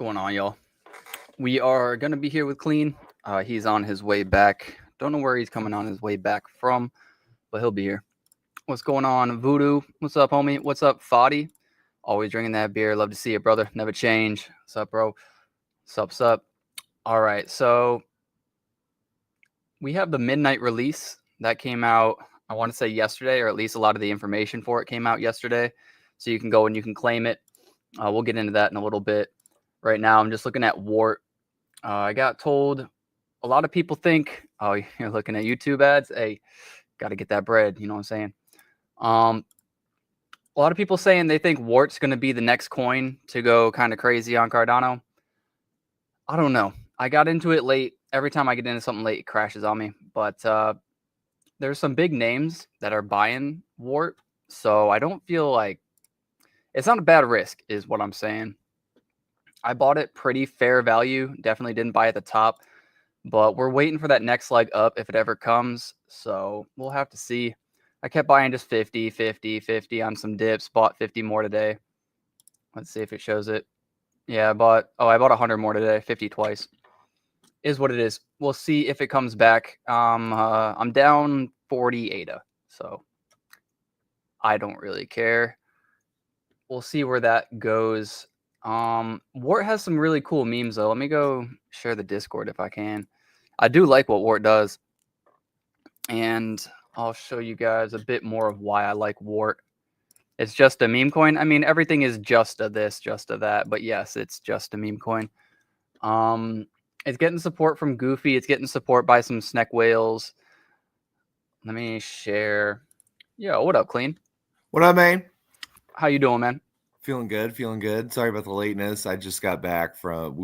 going on, y'all? We are going to be here with Clean. He's on his way back. Don't know where he's coming on his way back from, but he'll be here. What's going on, Voodoo? What's up, homie? What's up, Foddy? Always drinking that beer. Love to see you, brother. Never change. What's up, bro? What's up? All right, so we have the midnight release that came out, I want to say yesterday, or at least a lot of the information for it came out yesterday. So you can go and you can claim it. We'll get into that in a little bit. Right now, I'm just looking at Wart. I got told a lot of people think, oh, you're looking at YouTube ads. Hey, got to get that bread. You know what I'm saying? A lot of people saying they think Wart's going to be the next coin to go kind of crazy on Cardano. I don't know. I got into it late. Every time I get into something late, it crashes on me. But there's some big names that are buying Wart. So I don't feel like it's not a bad risk is what I'm saying. I bought it pretty fair value. Definitely didn't buy at the top. But we're waiting for that next leg up if it ever comes. So we'll have to see. I kept buying just 50, 50, 50 on some dips. Bought 50 more today. Let's see if it shows it. Yeah, I bought 100 more today. 50 twice. Is what it is. We'll see if it comes back. I'm down 40 ADA. So I don't really care. We'll see where that goes. Wart has some really cool memes, though. Let me go share the Discord if I can. I do like what Wart does. And I'll show you guys a bit more of why I like Wart. It's just a meme coin. I mean, everything is just a this, just a that. But yes, it's just a meme coin. It's getting support from Goofy. It's getting support by some Sneck whales. Let me share. Yo, what up, Clean? What up, man? How you doing, man? Feeling good. Sorry about the lateness. I just got back from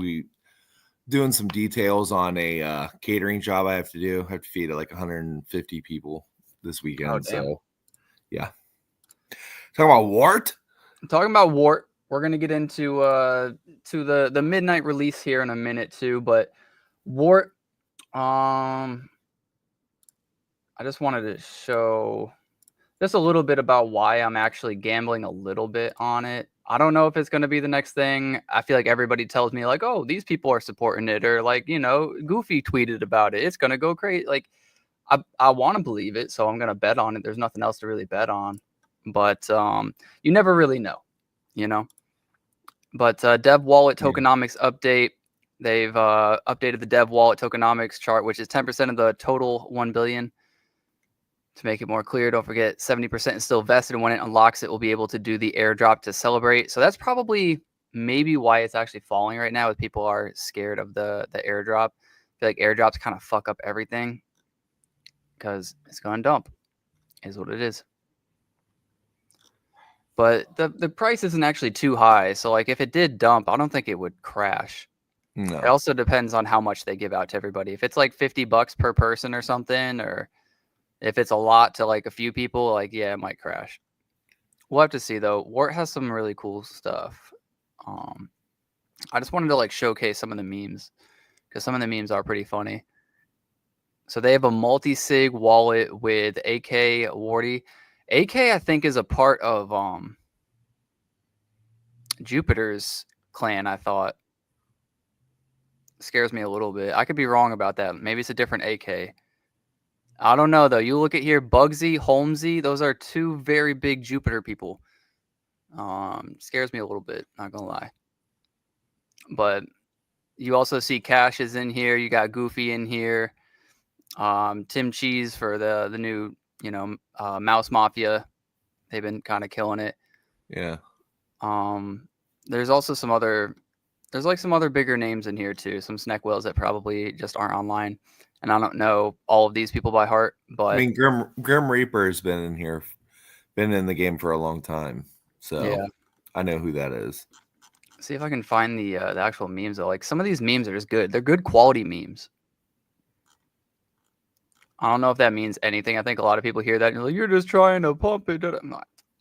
doing some details on a catering job I have to do. I have to feed like 150 people this weekend. Oh, damn. So, yeah. Talking about Wart? Talking about Wart. We're gonna get into to the midnight release here in a minute too, but Wart. I just wanted to show just a little bit about why I'm actually gambling a little bit on it. I don't know if it's going to be the next thing. I feel like everybody tells me like, oh, these people are supporting it, or like, you know, Goofy tweeted about it. It's going to go crazy. Like, I want to believe it, so I'm going to bet on it. There's nothing else to really bet on, but you never really know, you know. But Dev Wallet tokenomics update. They've updated the Dev Wallet tokenomics chart, which is 10% of the total 1 billion. To make it more clear, don't forget 70% is still vested, and when it unlocks, it will be able to do the airdrop to celebrate. So that's probably maybe why it's actually falling right now, is people are scared of the airdrop. I feel like airdrops kind of fuck up everything because it's going to dump, is what it is. But the price isn't actually too high. So like if it did dump, I don't think it would crash. No. It also depends on how much they give out to everybody. If it's like $50 per person or something, or if it's a lot to like a few people, like, yeah, it might crash. We'll have to see though. Wart has some really cool stuff. I just wanted to like showcase some of the memes because some of the memes are pretty funny. So they have a multi-sig wallet with AK Wardy. AK, I think, is a part of Jupiter's clan, I thought. Scares me a little bit. I could be wrong about that. Maybe it's a different AK. I don't know, though. You look at here, Bugsy, Holmesy. Those are two very big Jupiter people. Scares me a little bit, not going to lie. But you also see Cash is in here. You got Goofy in here. Tim Cheese for the new, you know, Mouse Mafia. They've been kind of killing it. Yeah. There's also some other bigger names in here too. Some Sneck whales that probably just aren't online. And I don't know all of these people by heart, but I mean, Grim Reaper has been in here, been in the game for a long time. So yeah. I know who that is. See if I can find the actual memes though. Like some of these memes are just good. They're good quality memes. I don't know if that means anything. I think a lot of people hear that and you're like, you're just trying to pump it.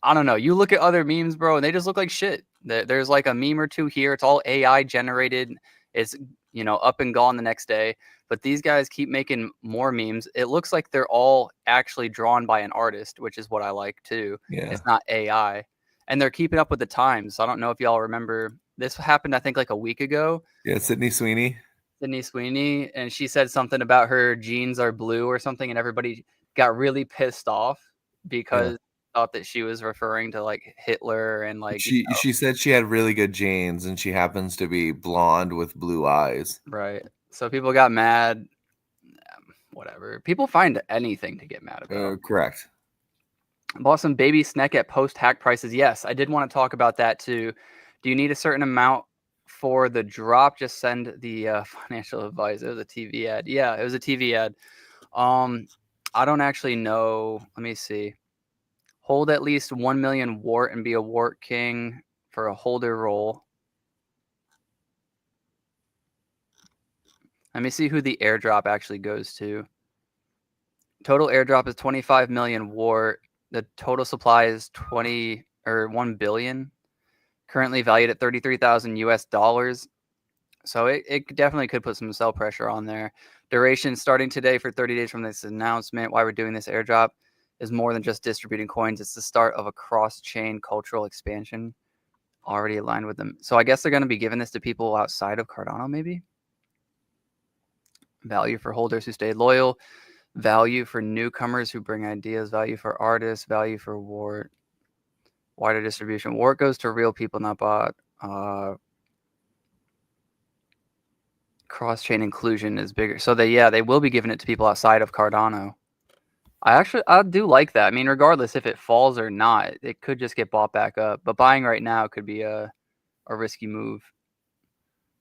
I don't know. You look at other memes, bro, and they just look like shit. There's like a meme or two here. It's all AI generated. It's, you know, up and gone the next day. But these guys keep making more memes. It looks like they're all actually drawn by an artist, which is what I like too. Yeah. It's not AI. and they're keeping up with the times. So I don't know if y'all remember. This happened, I think, like a week ago. Yeah, Sydney Sweeney. Sydney Sweeney, and she said something about her jeans are blue or something, and everybody got really pissed off because thought that she was referring to like Hitler and like She said she had really good jeans, and she happens to be blonde with blue eyes. right. So people got mad. Whatever. People find anything to get mad about. Correct. Bought some baby snack at post-hack prices. Yes, I did want to talk about that too. Do you need a certain amount for the drop? Just send the financial advice. It was a TV ad. Yeah, it was a TV ad. I don't actually know. Let me see. Hold at least 1 million wart and be a wart king for a holder role. Let me see who the airdrop actually goes to. Total airdrop is 25 million wart. The total supply is 1 billion. Currently valued at 33,000 US dollars. So it definitely could put some sell pressure on there. Duration starting today for 30 days from this announcement. Why we're doing this airdrop is more than just distributing coins. It's the start of a cross-chain cultural expansion already aligned with them. So I guess they're going to be giving this to people outside of Cardano, maybe. Value for holders who stayed loyal. Value for newcomers who bring ideas. Value for artists. Value for wart. Wider distribution. Wart goes to real people, not bot. Cross-chain inclusion is bigger. So they will be giving it to people outside of Cardano. I do like that. I mean, regardless if it falls or not, it could just get bought back up. But buying right now could be a risky move.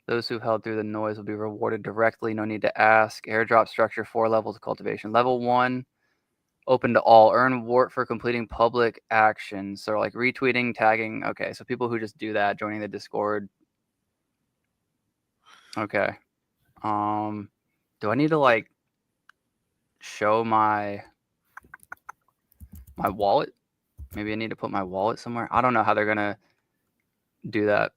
Those who held through the noise will be rewarded directly. No need to ask. Airdrop structure, 4 levels of cultivation. Level 1, open to all. Earn wart for completing public actions. So like retweeting, tagging. Okay, so people who just do that, joining the Discord. Okay. Do I need to like show my wallet? Maybe I need to put my wallet somewhere. I don't know how they're gonna do that.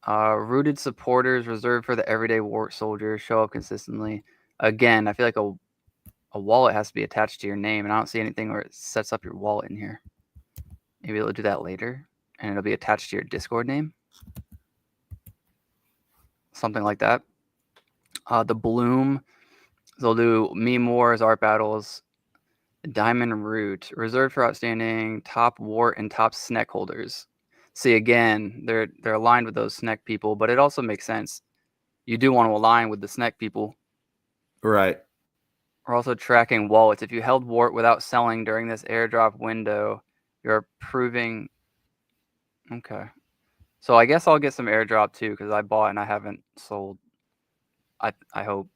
Rooted supporters reserved for the everyday wart soldiers. Show up consistently. Again, I feel like a wallet has to be attached to your name, and I don't see anything where it sets up your wallet in here. Maybe it'll do that later, and it'll be attached to your Discord name. Something like that. The Bloom. They'll do meme wars, art battles. Diamond Root, reserved for outstanding top wart and top snack holders. See, again, they're aligned with those snack people, but it also makes sense. You do want to align with the snack people. Right. We're also tracking wallets. If you held wart without selling during this airdrop window, you're proving. Okay. So I guess I'll get some airdrop too because I bought and I haven't sold. I hope.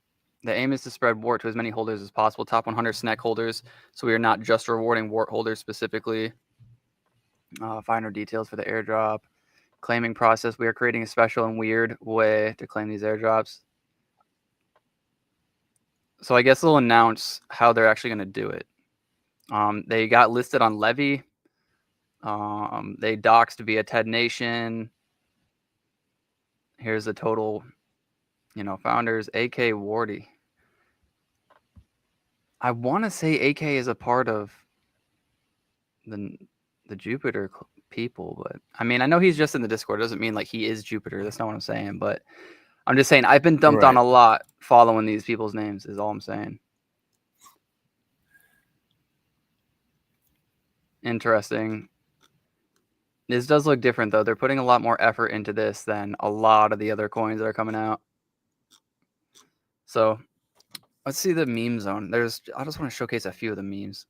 The aim is to spread wart to as many holders as possible, top 100 snack holders. So we are not just rewarding wart holders specifically. Finer details for the airdrop. Claiming process. We are creating a special and weird way to claim these airdrops. So I guess they'll announce how they're actually going to do it. They got listed on Levy. They doxed via TED Nation. Here's the total, founders. AK Wardy. I want to say AK is a part of the Jupiter people, but I mean, I know he's just in the Discord. It doesn't mean like he is Jupiter. That's not what I'm saying, but I'm just saying I've been dumped on a lot following these people's names is all I'm saying. Interesting. This does look different though. They're putting a lot more effort into this than a lot of the other coins that are coming out. So let's see the meme zone. I just want to showcase a few of the memes.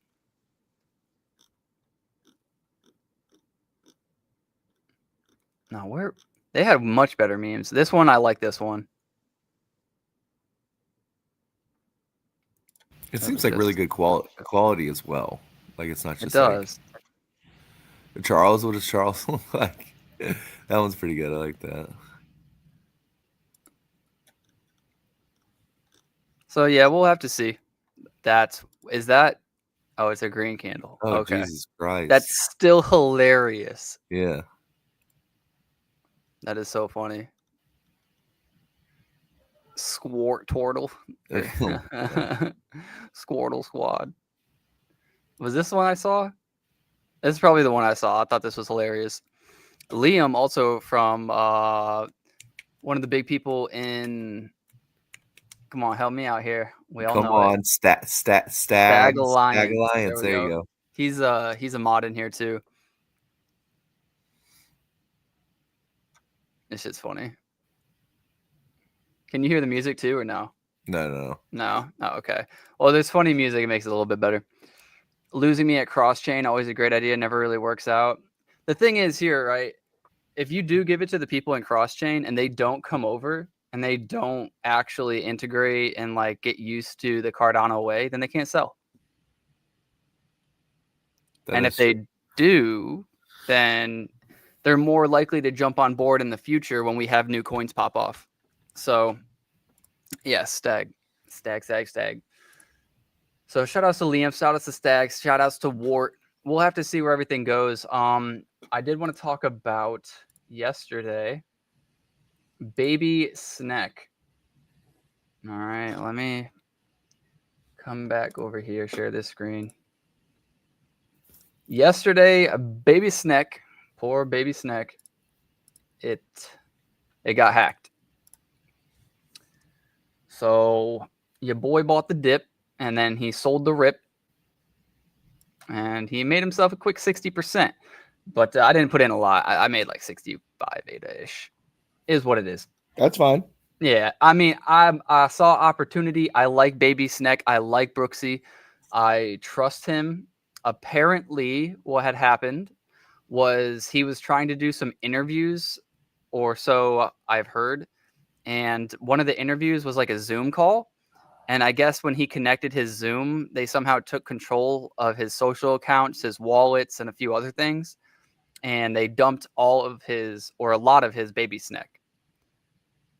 Now they had much better memes. This one, I like this one. It seems like really good quality as well. Like it's not just. It does. Like, Charles, what does Charles look like? That one's pretty good. I like that. So yeah, we'll have to see. Is that? Oh, it's a green candle. Oh, okay. Jesus Christ. That's still hilarious. Yeah. That is so funny. Squirtle. Squirtle Squad. Was this the one I saw? This is probably the one I saw. I thought this was hilarious. Liam, also from one of the big people in. Come on, help me out here. We all Come know it. on, Stag Alliance. There Alliance. we There you go. go. He's a mod in here too. This shit's funny. Can you hear the music too, or no? No. No. Oh, okay. Well, there's funny music. It makes it a little bit better. Losing me at cross chain, always a great idea. Never really works out. The thing is here, right? If you do give it to the people in cross chain and they don't come over and they don't actually integrate and like get used to the Cardano way, then they can't sell. And if they do, then they're more likely to jump on board in the future when we have new coins pop off. So, yeah, Stag. So shout outs to Liam, shout outs to Stags, shout outs to Wart. We'll have to see where everything goes. I did want to talk about yesterday. Baby Snack. All right, let me come back over here, share this screen. Yesterday, Baby Snack, poor Baby Snack, it got hacked. So your boy bought the dip and then he sold the rip and he made himself a quick 60%. But I didn't put in a lot. I made like 65 ADA-ish. Is what it is. That's fine. Yeah, I mean, I saw opportunity. I like Baby Snack. I like Brooksy. I trust him. Apparently, what had happened was he was trying to do some interviews, or so I've heard. And one of the interviews was like a Zoom call. And I guess when he connected his Zoom, they somehow took control of his social accounts, his wallets, and a few other things. And they dumped all of his, or a lot of his Baby Snack.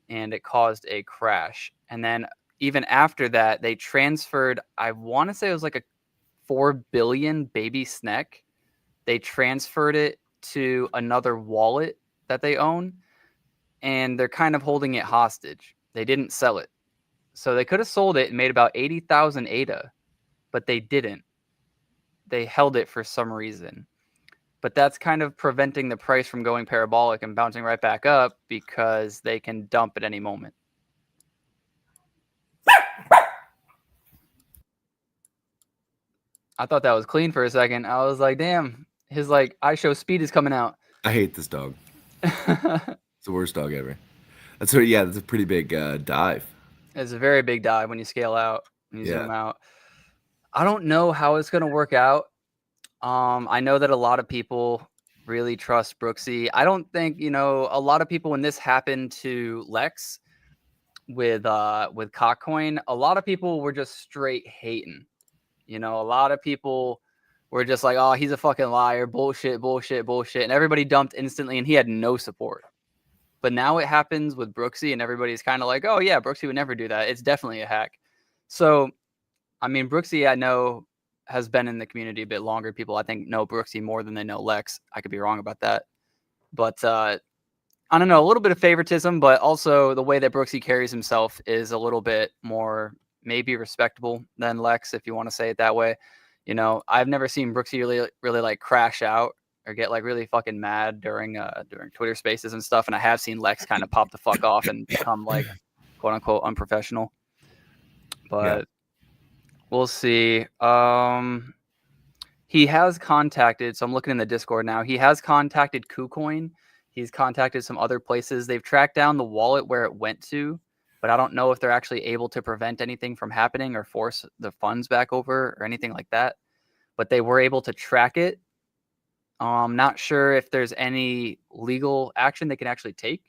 And it caused a crash. And then even after that, they transferred, I want to say it was like a 4 billion Baby Snack. They transferred it to another wallet that they own, and they're kind of holding it hostage. They didn't sell it. So they could have sold it and made about 80,000 ADA, but they didn't. They held it for some reason. But that's kind of preventing the price from going parabolic and bouncing right back up because they can dump at any moment. I thought that was clean for a second. I was like, damn, his like iShow speed is coming out. I hate this dog. It's the worst dog ever. That's a pretty big dive. It's a very big dive when you scale out, when you zoom out. I don't know how it's going to work out. I know that a lot of people really trust Brooksy. I don't think, a lot of people, when this happened to Lex with Cockcoin, a lot of people were just straight hating. A lot of people were just like, oh, he's a fucking liar, bullshit. And everybody dumped instantly and he had no support. But now it happens with Brooksy and everybody's kind of like, oh yeah, Brooksy would never do that. It's definitely a hack. So, I mean, Brooksy, I know, has been in the community a bit longer. People, I think, know Brooksy more than they know Lex. I could be wrong about that. But I don't know, a little bit of favoritism, but also the way that Brooksy carries himself is a little bit more maybe respectable than Lex, if you want to say it that way. I've never seen Brooksy really like crash out or get like really fucking mad during Twitter Spaces and stuff. And I have seen Lex kind of pop the fuck off and become like quote unquote unprofessional. But we'll see. He has contacted, so I'm looking in the Discord now. He has contacted KuCoin. He's contacted some other places. They've tracked down the wallet where it went to, but I don't know if they're actually able to prevent anything from happening or force the funds back over or anything like that. But they were able to track it. I'm not sure if there's any legal action they can actually take.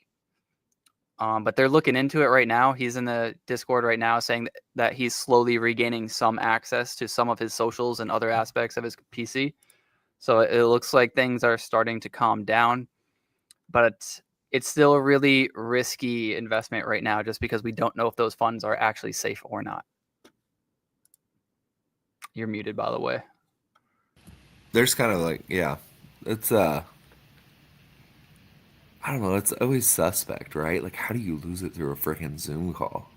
But they're looking into it right now. He's in the Discord right now saying that he's slowly regaining some access to some of his socials and other aspects of his PC. So it looks like things are starting to calm down. But it's still a really risky investment right now just because we don't know if those funds are actually safe or not. You're muted, by the way. There's kind of like, it's I don't know, it's always suspect, right? Like, how do you lose it through a freaking Zoom call?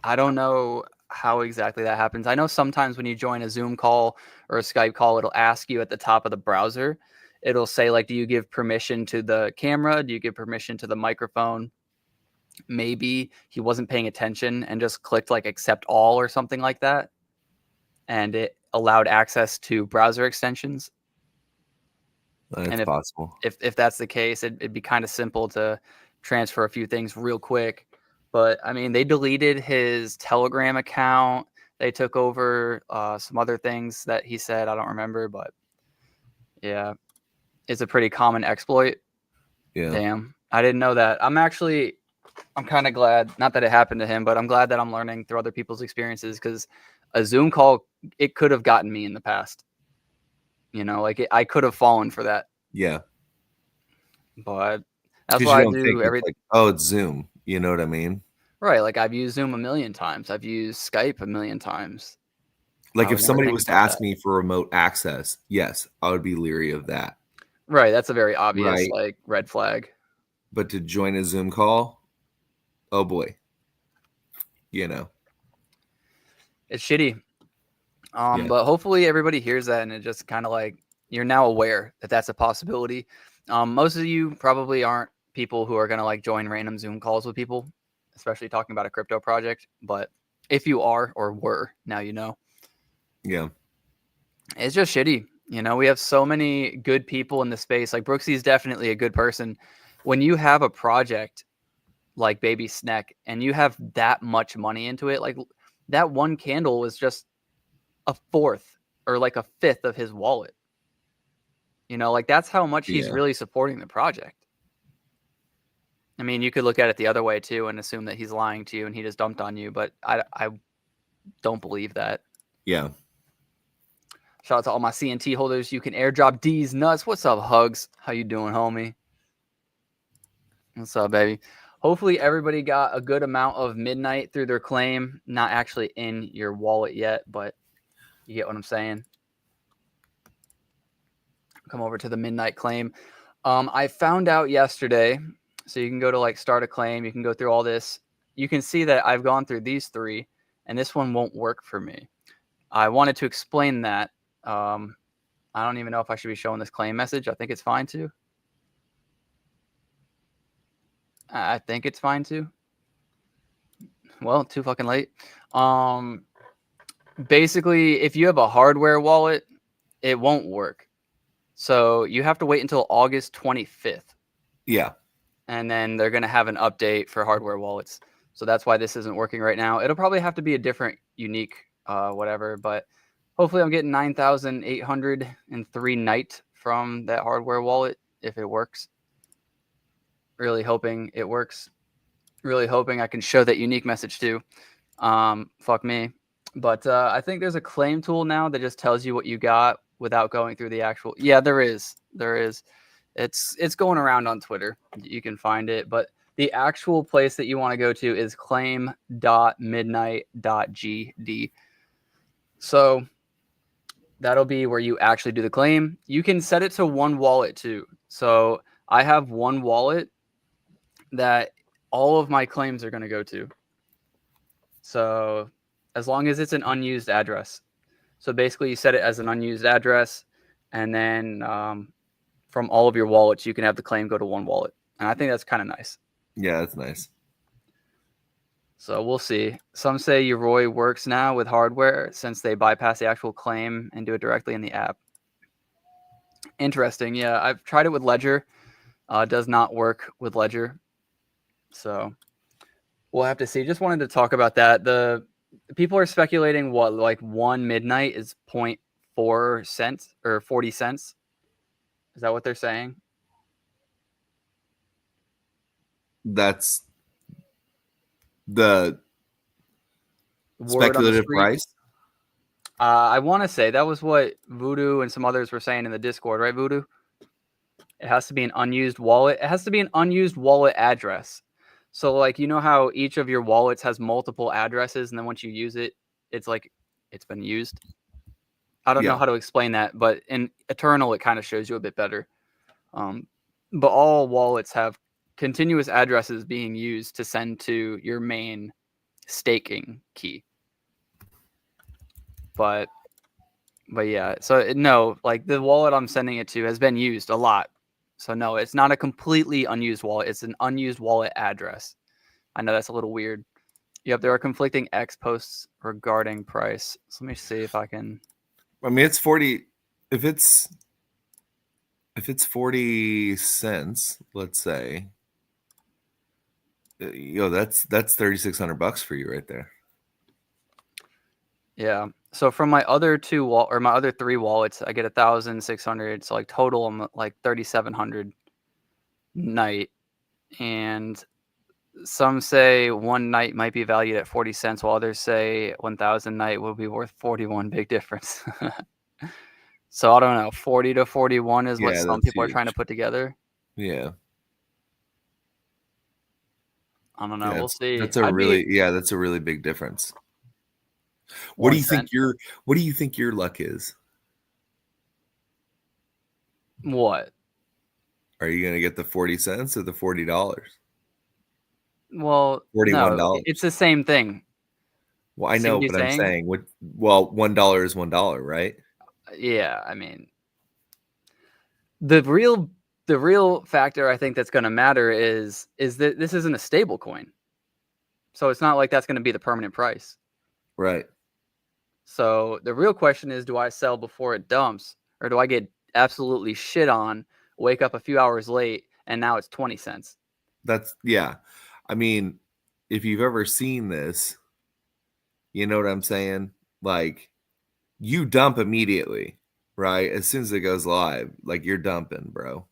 I don't know how exactly that happens. I know sometimes when you join a Zoom call or a Skype call, it'll ask you at the top of the browser. It'll say, like, do you give permission to the camera? Do you give permission to the microphone? Maybe he wasn't paying attention and just clicked like accept all or something like that. And it allowed access to browser extensions. That's And possible. if that's the case, it'd be kind of simple to transfer a few things real quick. But I mean, they deleted his Telegram account. They took over some other things that he said. I don't remember, but yeah, it's a pretty common exploit. Yeah. Damn, I didn't know that. I'm kind of glad, not that it happened to him, but I'm glad that I'm learning through other people's experiences, because a Zoom call, it could have gotten me in the past. You know, like I could have fallen for that. Yeah. But that's Because you why I don't think do it's like, oh, it's Zoom. You know what I mean? right. Like I've used Zoom a million times. I've used Skype a million times. Like I if would never somebody think was to about ask that. me for remote access, yes, I would be leery of that. Right. That's a very obvious Right. like red flag. But to join a Zoom call, oh boy. You know. It's shitty. Yeah. But hopefully everybody hears that and it just kind of like you're now aware that that's a possibility. Most of you probably aren't people who are gonna like join random Zoom calls with people, especially talking about a crypto project. But if you are or were, now you know. Yeah. It's just shitty. You know, we have so many good people in the space. Like Brooksy's definitely a good person. When you have a project like Baby Snack and you have that much money into it, like that one candle was just a fourth or like a fifth of his wallet. You know, like that's how much he's Yeah. really supporting the project. I mean, you could look at it the other way too and assume that he's lying to you and he just dumped on you, but I don't believe that. Yeah. Shout out to all my CNT holders. You can airdrop D's nuts. What's up, Hugs? How you doing, homie? What's up, baby? Hopefully everybody got a good amount of midnight through their claim. Not actually in your wallet yet, but you get what I'm saying. Come over to the midnight claim. I found out yesterday, so you can go to like start a claim. You can go through all this. You can see that I've gone through these three, and this one won't work for me. I wanted to explain that. I don't even know if I should be showing this claim message. I think it's fine too. I think it's fine too. Well, too fucking late. Basically, if you have a hardware wallet, it won't work. So you have to wait until August 25th. Yeah. And then they're going to have an update for hardware wallets. So that's why this isn't working right now. It'll probably have to be a different, unique, whatever. But hopefully I'm getting 9,803 night from that hardware wallet if it works. Really hoping it works. Really hoping I can show that unique message too. Fuck me. But I think there's a claim tool now that just tells you what you got without going through the actual. Yeah, there is. There is. It's going around on Twitter. You can find it, but the actual place that you want to go to is claim.midnight.gd. So that'll be where you actually do the claim. You can set it to one wallet too. So I have one wallet that all of my claims are going to go to. So as long as it's an unused address. So basically you set it as an unused address, and then from all of your wallets, you can have the claim go to one wallet. And I think that's kind of nice. Yeah, that's nice. So we'll see. Some say Yoroi works now with hardware since they bypass the actual claim and do it directly in the app. Interesting. Yeah, I've tried it with Ledger. Does not work with Ledger. So we'll have to see. Just wanted to talk about that. The people are speculating what like one midnight is 0.4 cents or 40 cents. Is that what they're saying? That's the Word on the speculative street. price. I want to say that was what Voodoo and some others were saying in the Discord, right, Voodoo? It has to be an unused wallet. It has to be an unused wallet address. So, like, you know how each of your wallets has multiple addresses, and then once you use it, it's like it's been used. I don't know Yeah. how to explain that, but in Eternal, it kind of shows you a bit better. But all wallets have continuous addresses being used to send to your main staking key. But yeah, so no, like the wallet I'm sending it to has been used a lot. So no, it's not a completely unused wallet. It's an unused wallet address. I know that's a little weird. Yep, there are conflicting X posts regarding price. So let me see if I can. I mean, it's 40. If it's 40 cents, let's say, that's $3,600 for you right there. Yeah. So from my other my other three wallets, I get 1,600. So like total, I'm like 3,700 night. And some say one night might be valued at 40 cents, while others say 1,000 night will be worth 41. Big difference. So I don't know. 40 to 41 is what Yeah, some that's people are trying to huge. put together. Yeah. I don't know. Yeah, We'll see. that's a really big difference. What do 1 you think cent. your luck is? What? Are you going to get the 40 cents or the $40? Well, no, it's $41. the same thing. Well, I See what know, you're but I'm saying? saying $1 is $1, right? Yeah, I mean, the real factor I think that's going to matter is that this isn't a stable coin. So it's not like that's going to be the permanent price. Right. So the real question is, do I sell before it dumps, or do I get absolutely shit on, wake up a few hours late, and now it's 20 cents? Yeah. I mean, if you've ever seen this, you know what I'm saying? Like, you dump immediately, right? As soon as it goes live, like you're dumping, bro.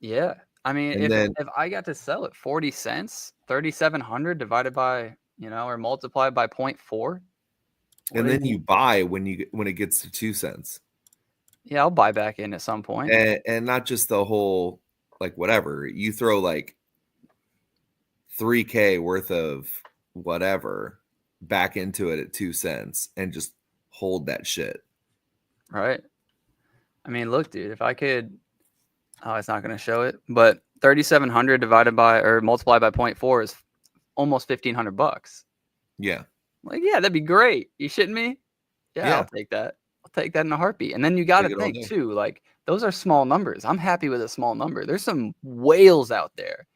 Yeah. I mean, And if then I got to sell it 40 cents, 3,700 divided by, or multiplied by 0.4, what is you buy when it gets to 2 cents. Yeah, I'll buy back in at some point. And not just the whole, like, whatever. You throw like 3K worth of whatever back into it at 2 cents and just hold that shit. Right. I mean, look, dude, if I could, oh, it's not going to show it, but 3,700 divided by or multiplied by 0.4 is almost $1,500. Yeah. Like, yeah, that'd be great. You shitting me? Yeah, I'll Yeah. take that. I'll take that in a heartbeat. And then you got to Take it all think day. too, like those are small numbers. I'm happy with a small number. There's some whales out there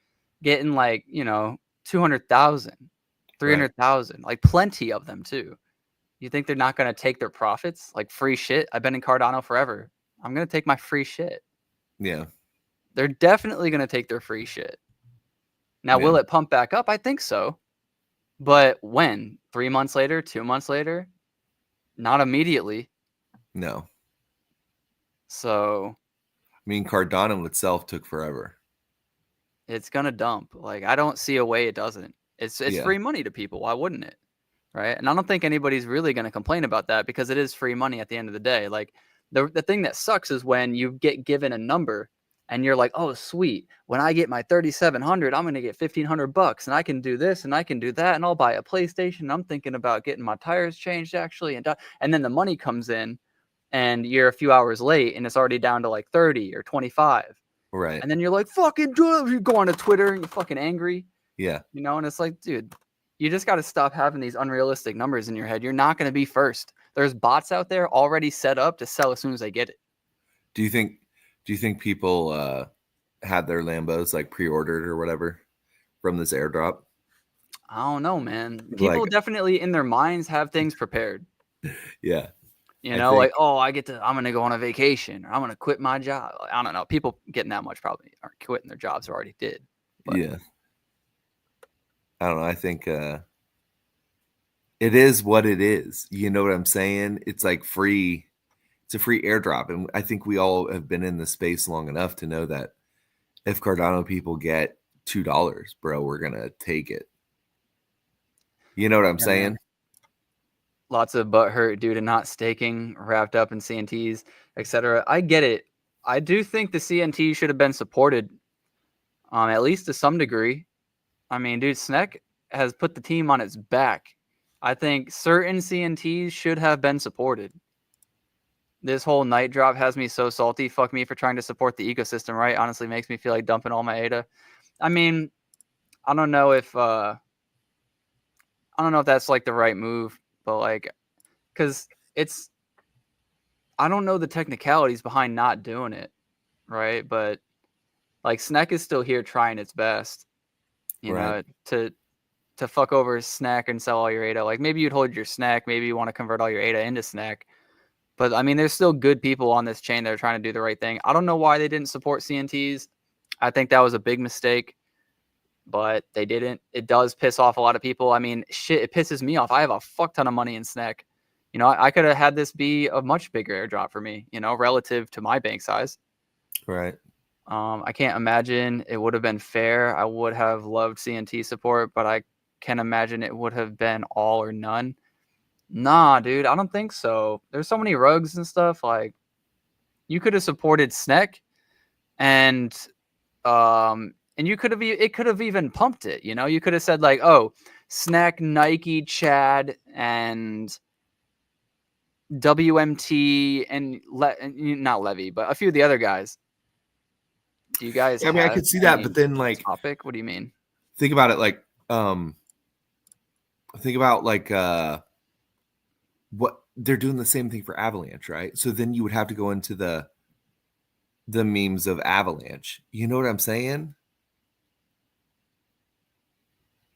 getting like, 200,000, Right. 300,000, like plenty of them too. You think they're not going to take their profits? Like free shit. I've been in Cardano forever. I'm going to take my free shit. Yeah. They're definitely going to take their free shit. Now, Yeah. will it pump back up? I think so. But when? 3 months later? 2 months later? Not immediately. No. So I mean, Cardano itself took forever. it's going to dump. Like, I don't see a way it doesn't. It's Yeah. free money to people. Why wouldn't it? Right. And I don't think anybody's really going to complain about that because it is free money at the end of the day. Like, the thing that sucks is when you get given a number and you're like, oh, sweet. When I get my 3,700, I'm going to get $1,500 and I can do this and I can do that. And I'll buy a PlayStation. I'm thinking about getting my tires changed actually. And then the money comes in and you're a few hours late and it's already down to like 30 or 25. Right. And then you're like, fucking, you go onto Twitter and you're fucking angry, Yeah. and it's like, dude, you just got to stop having these unrealistic numbers in your head. You're not going to be first. There's bots out there already set up to sell as soon as they get it. Do you think people had their Lambos like pre-ordered or whatever from this airdrop? I don't know, man. People Like, definitely in their minds have things prepared. yeah. I Like, think oh, I'm going to go on a vacation or I'm going to quit my job. I don't know. People getting that much probably aren't quitting their jobs or already did. But yeah. I don't know. I think it is what it is. You know what I'm saying? It's like free. It's a free airdrop, and I think we all have been in the space long enough to know that if Cardano people get $2, bro, we're gonna take it. You know what I'm yeah, man. saying? Lots of butt hurt due to not staking, wrapped up in CNTs, etc. I get it. I do think the CNT should have been supported, at least to some degree. I mean, dude, Sneck has put the team on its back. I think certain CNTs should have been supported. This whole night drop has me so salty. Fuck me for trying to support the ecosystem, right? Honestly, makes me feel like dumping all my ADA. I mean, I don't know if that's like the right move, but like, because it's I don't know the technicalities behind not doing it, right? But like Snack is still here trying its best, you Right. know, to fuck over Snack and sell all your ADA. Like maybe you'd hold your Snack, maybe you want to convert all your ADA into Snack. But I mean, there's still good people on this chain that are trying to do the right thing. I don't know why they didn't support CNTs. I think that was a big mistake, but they didn't. It does piss off a lot of people. I mean, shit, it pisses me off. I have a fuck ton of money in Snack. You know, I could have had this be a much bigger airdrop for me, you know, relative to my bank size. Right. I can't imagine it would have been fair. I would have loved CNT support, but I can imagine it would have been all or none. Nah, dude, I don't think so. There's so many rugs and stuff. Like, you could have supported Sneck, and you could have it could have even pumped it. You know, you could have said like, oh, Sneck, Nike, Chad, and WMT, and not Levy, but a few of the other guys. Do you guys? I mean, I have could see that, but then like topic? What do you mean? think about it like think about like what they're doing the same thing for Avalanche, right? So then you would have to go into the memes of Avalanche. You know what I'm saying?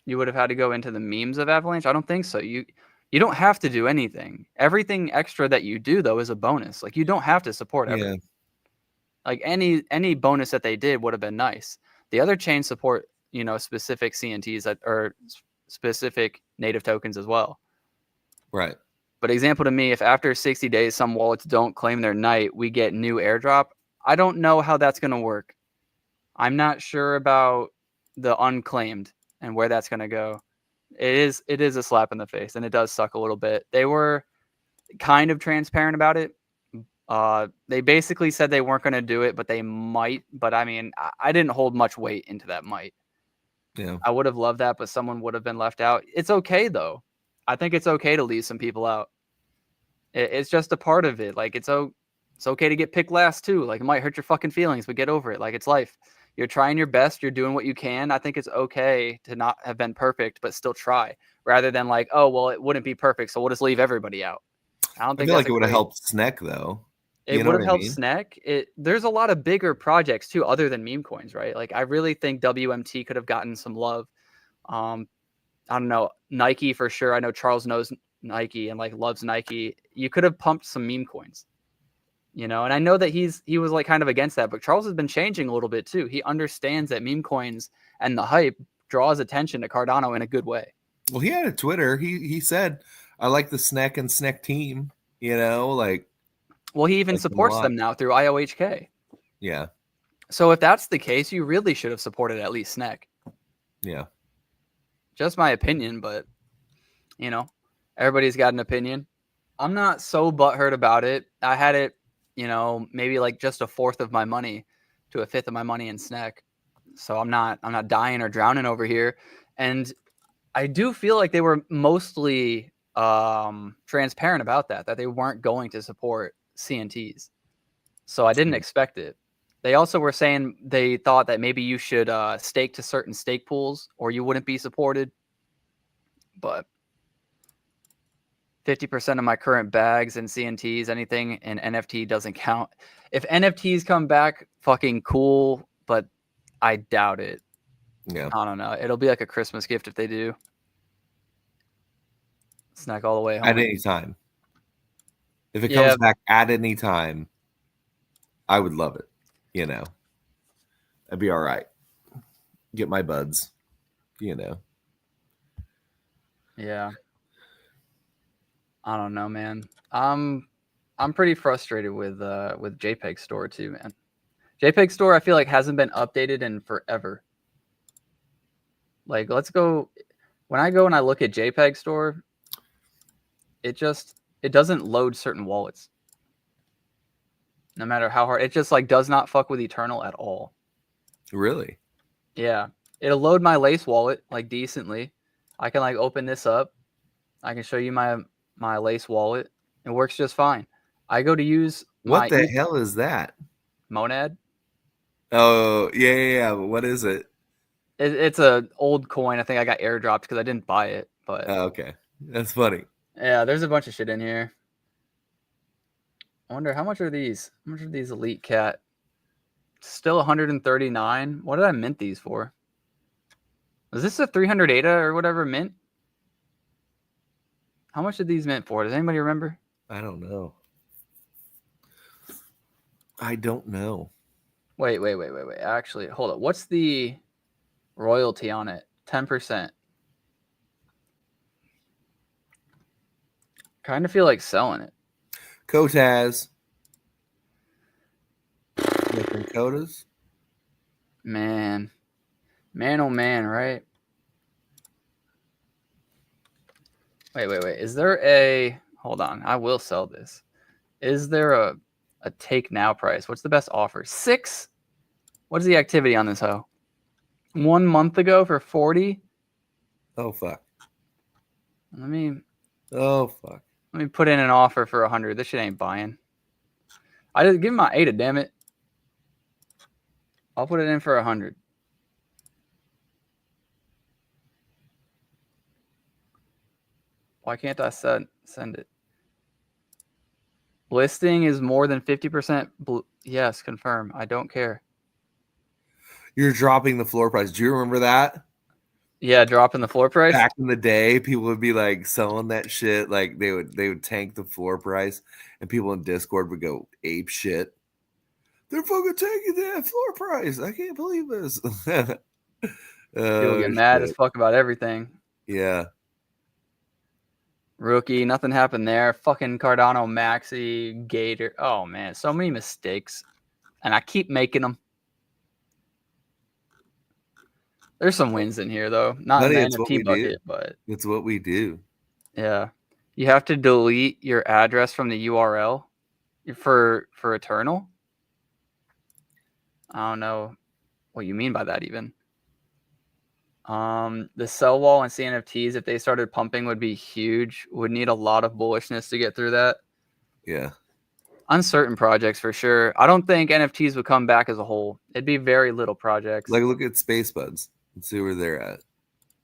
You would have had to go into the memes of Avalanche? I don't think so. You don't have to do anything. Everything extra that you do though is a bonus. Like you don't have to support everything. Like any bonus that they did would have been nice. The other chains support, you know, specific CNTs that or specific native tokens as well. Right. But example to me, if after 60 days some wallets don't claim their night, we get new airdrop. I don't know how that's going to work. I'm not sure about the unclaimed and where that's going to go. It is a slap in the face, and it does suck a little bit. They were kind of transparent about it. They basically said they weren't going to do it, but they might. But I mean, I didn't hold much weight into that might. Yeah. I would have loved that, but someone would have been left out. It's okay though. I think it's okay to leave some people out. It's just a part of it. Like it's okay to get picked last too. Like it might hurt your fucking feelings, but get over it. Like it's life. You're trying your best. You're doing what you can. I think it's okay to not have been perfect, but still try, rather than like, oh well, it wouldn't be perfect, so we'll just leave everybody out. I don't I think feel that's like it would have helped Sneck though. It You know would what have I helped mean? Snack. There's a lot of bigger projects too, other than meme coins, right? Like I really think WMT could have gotten some love. I don't know, Nike for sure. I know Charles knows Nike and like loves Nike. You could have pumped some meme coins, you know. And I know that he was like kind of against that, but Charles has been changing a little bit too. He understands that meme coins and the hype draws attention to Cardano in a good way. Well, he had a Twitter. He said, "I like the Sneck and Sneck team." You know, like Well, he even like them a supports lot. them now through IOHK. Yeah. So if that's the case, you really should have supported at least Snack. Yeah. Just my opinion, but you know, everybody's got an opinion. I'm not so butthurt about it. I had it, you know, maybe like just a fourth of my money to a fifth of my money in Snack. So I'm not dying or drowning over here. And I do feel like they were mostly transparent about that they weren't going to support CNTs. So I didn't expect it. They also were saying they thought that maybe you should stake to certain stake pools or you wouldn't be supported. But 50% of my current bags and CNTs, anything in NFT doesn't count. If NFTs come back, fucking cool, but I doubt it. Yeah. I don't know. It'll be like a Christmas gift if they do. Snack all the way home. At any time. If it comes back at any time, I would love it. You know, I'd be all right. Get my buds. You know. Yeah. I don't know, man. I'm pretty frustrated with JPEG Store too, man. JPEG Store I feel like hasn't been updated in forever. Like let's go when I go and I look at JPEG Store, it doesn't load certain wallets. No matter how hard, it just like does not fuck with Eternal at all. Really? Yeah. It'll load my Lace wallet like decently. I can like open this up. I can show you my Lace wallet. It works just fine. I go to use what the hell is that? Monad. Oh, yeah. What is it? It's a old coin. I think I got airdropped because I didn't buy it. But okay. That's funny. yeah, there's a bunch of shit in here. I wonder how much are these? How much are these Elite Cat? Still 139. What did I mint these for? Was this a 300 ADA or whatever mint? How much did these mint for? Does anybody remember? I don't know. I don't know. Wait. Actually, hold up. What's the royalty on it? 10%. Kind of feel like selling it. Kotaz. Making Kotas. Man, oh man, right? Wait. Is there a? Hold on. I will sell this. Is there a take now price? What's the best offer? 6. What is the activity on this hoe? 1 month ago for 40. Oh fuck. Let me put in an offer for 100. This shit ain't buying. I just give him my ADA, damn it. I'll put it in for 100. Why can't I send it? Listing is more than 50%. Yes, confirm. I don't care. You're dropping the floor price. Do you remember that? Yeah, dropping the floor price. Back in the day, people would be like selling that shit. Like they would tank the floor price, and people in Discord would go ape shit. They're fucking taking that floor price. I can't believe this. People get mad as fuck about everything. Yeah. Rookie, nothing happened there. Fucking Cardano, Maxi, Gator. Oh man, so many mistakes, and I keep making them. There's some wins in here though, not in the NFT bucket, but it's what we do. Yeah, you have to delete your address from the URL for Eternal. I don't know what you mean by that even. The sell wall and CNFTs, if they started pumping, would be huge. Would need a lot of bullishness to get through that. Yeah. Uncertain projects for sure. I don't think NFTs would come back as a whole. It'd be very little projects. Like look at Space Buds. Let's see where they're at.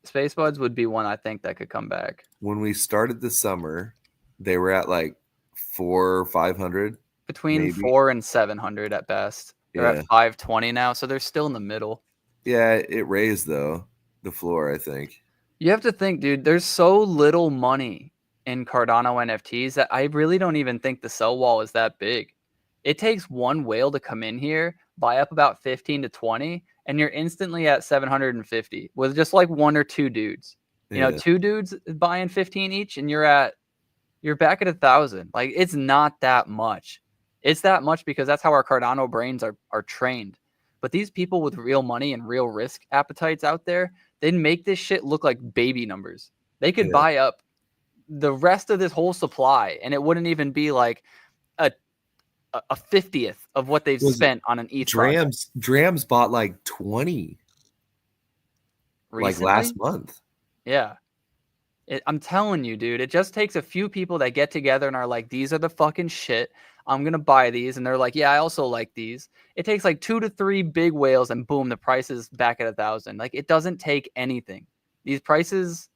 Space Buds would be one I think that could come back. When we started the summer, they were at like 400 or 500. Between maybe 400 and 700 at best. They're at 520 now, so they're still in the middle. Yeah, it raised though. The floor, I think. You have to think, dude, there's so little money in Cardano NFTs that I really don't even think the sell wall is that big. It takes one whale to come in here, buy up about 15 to 20, and you're instantly at 750 with just like 1 or 2 dudes. You know, 2 dudes buying 15 each, and you're back at 1,000. Like, it's not that much. It's that much because that's how our Cardano brains are trained. But these people with real money and real risk appetites out there, they'd make this shit look like baby numbers. They could buy up the rest of this whole supply, and it wouldn't even be like a 50th of what they've spent on an ETH. Drams bought like 20 recently? Like last month. Yeah. I'm telling you, dude, it just takes a few people that get together and are like, these are the fucking shit. I'm going to buy these. And they're like, yeah, I also like these. It takes like 2 to 3 big whales and boom, the price is back at 1,000. Like, it doesn't take anything. These prices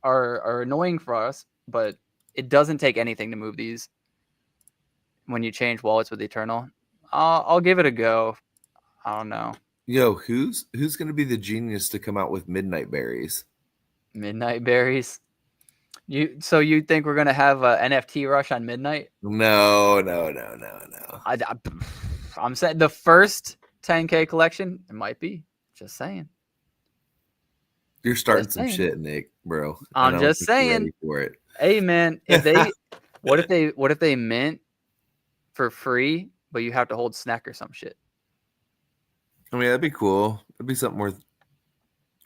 are annoying for us, but it doesn't take anything to move these when you change wallets with Eternal. I'll give it a go. I don't know. Yo, who's going to be the genius to come out with Midnight Berries? Midnight Berries? So you think we're gonna have a NFT rush on midnight? No. I'm saying the first 10K collection, it might be. Just saying. You're starting some shit, Nick, bro. I'm just saying. For it. Hey man, if they what if they mint for free, but you have to hold snack or some shit? I mean, that'd be cool. That'd be something worth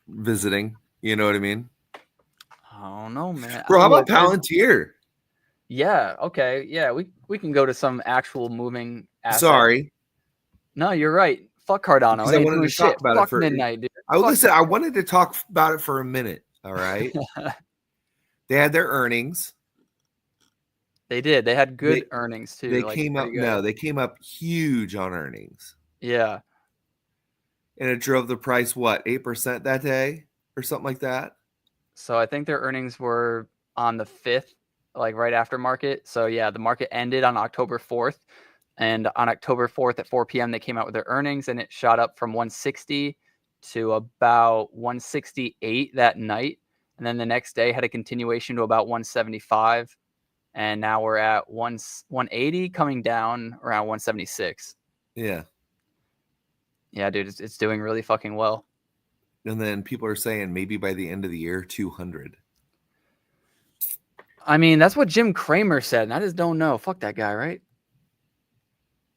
visiting. You know what I mean? I don't know, man. Bro, how about Palantir? Yeah, okay. Yeah, we can go to some actual moving asset. Sorry. No, you're right. Fuck Cardano. I wanted to talk about it for midnight, dude. I wanted to talk about it for a minute. All right. They had their earnings. They did. They had good earnings too. They came up. No, they came up huge on earnings. Yeah. And it drove the price 8% that day or something like that. So I think their earnings were on the 5th like right after market. So yeah, the market ended on October 4th. And on October 4th at 4 p.m., they came out with their earnings, and it shot up from 160 to about 168 that night. And then the next day had a continuation to about 175. And now we're at 180, coming down around 176. Yeah. Yeah, dude, it's doing really fucking well. And then people are saying maybe by the end of the year, 200. I mean, that's what Jim Cramer said, and I just don't know. Fuck that guy, right?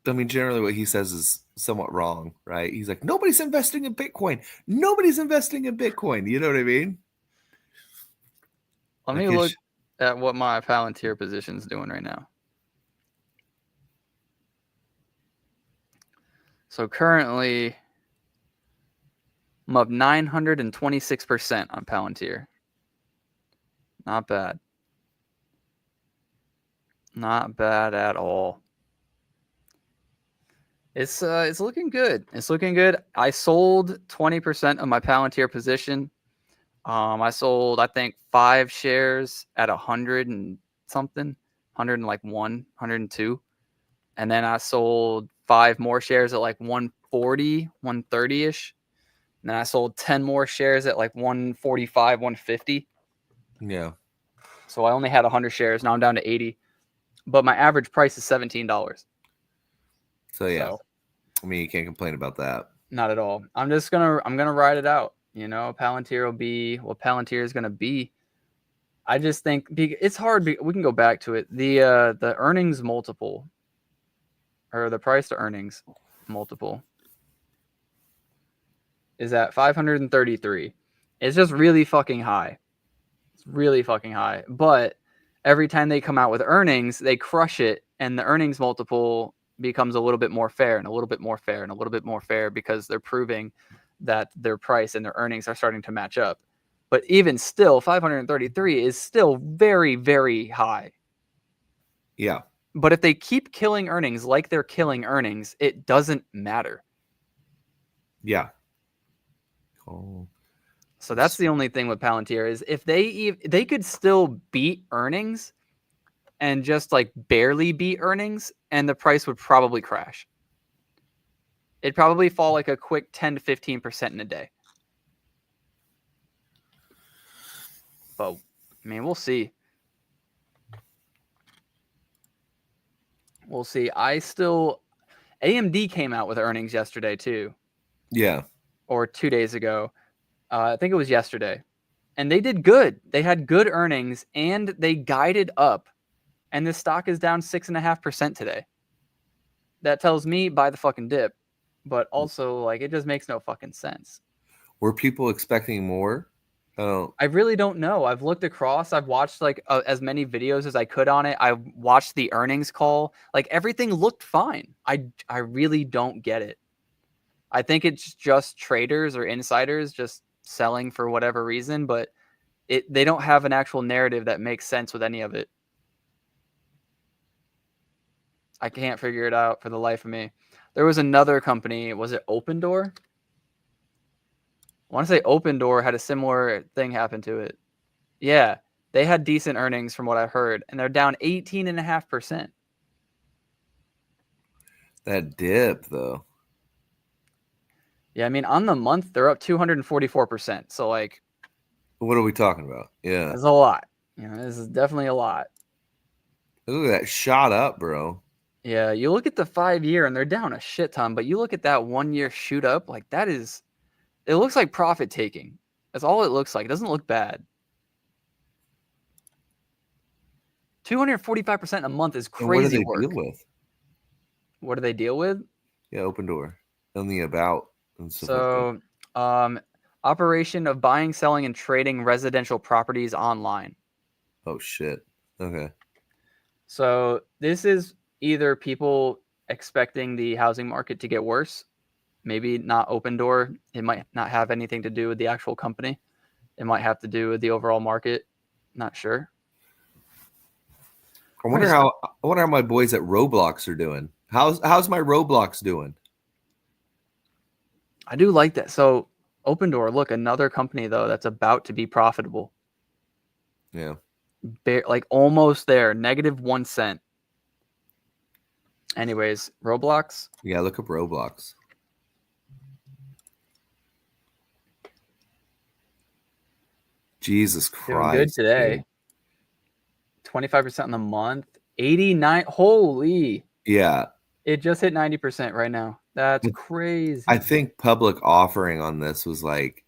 I mean, generally what he says is somewhat wrong, right? He's like, nobody's investing in Bitcoin. Nobody's investing in Bitcoin. You know what I mean? Let Like me look at what my Palantir position's doing right now. So currently, I'm up 926% on Palantir. Not bad. Not bad at all. It's looking good. It's looking good. I sold 20% of my Palantir position. I sold, I think, 5 shares at 100 and something, 100 and like 102. And then I sold 5 more shares at like 140, 130-ish. And then I sold 10 more shares at like 145, 150. Yeah. So I only had 100 shares. Now I'm down to 80. But my average price is $17. So yeah. So, I mean, you can't complain about that. not at all. I'm gonna ride it out. You know, Palantir will be what Palantir is gonna be. I just think it's hard. We can go back to it. The earnings multiple, or the price to earnings multiple, is at 533. It's just really fucking high. It's really fucking high. But every time they come out with earnings, they crush it, and the earnings multiple becomes a little bit more fair and a little bit more fair and a little bit more fair because they're proving that their price and their earnings are starting to match up. But even still, 533 is still very, very high. Yeah. But if they keep killing earnings like they're killing earnings, it doesn't matter. Yeah. Oh. So that's the only thing with Palantir is if they could still beat earnings and just like barely beat earnings, and the price would probably crash. It'd probably fall like a quick 10 to 15% in a day. But I mean, we'll see. We'll see. AMD came out with earnings yesterday too. Yeah. Or 2 days ago. I think it was yesterday. And they did good. They had good earnings and they guided up. And the stock is down 6.5% today. That tells me buy the fucking dip. But also, like, it just makes no fucking sense. Were people expecting more? I really don't know. I've looked across. I've watched like as many videos as I could on it. I watched the earnings call. Like everything looked fine. I really don't get it. I think it's just traders or insiders just selling for whatever reason, but they don't have an actual narrative that makes sense with any of it. I can't figure it out for the life of me. There was another company. Was it Open Door? I want to say Open Door had a similar thing happen to it. Yeah, they had decent earnings from what I heard, and they're down 18.5%. That dip, though. Yeah, I mean, on the month, they're up 244%. So, like, What are we talking about? Yeah. that's a lot. You know, this is definitely a lot. Look at that shot up, bro. Yeah, you look at the 5-year, and they're down a shit ton, but you look at that 1-year shoot up, like, it looks like profit taking. That's all it looks like. It doesn't look bad. 245% a month is crazy and what do they work. deal with? What do they deal with? Yeah, Open Door. On the about and stuff So, operation of buying, selling, and trading residential properties online. Oh, shit. Okay. So this is either people expecting the housing market to get worse, maybe not Open Door. It might not have anything to do with the actual company. It might have to do with the overall market. Not sure. I wonder how my boys at Roblox are doing. How's my Roblox doing? I do like that. So Open Door, look, another company though that's about to be profitable. Yeah. like almost there, -1 cent. Anyways, Roblox. Yeah, look up Roblox. Jesus Doing good Christ. today. 25% in the month. 89. Holy. Yeah. It just hit 90% right now. That's crazy. I think public offering on this was like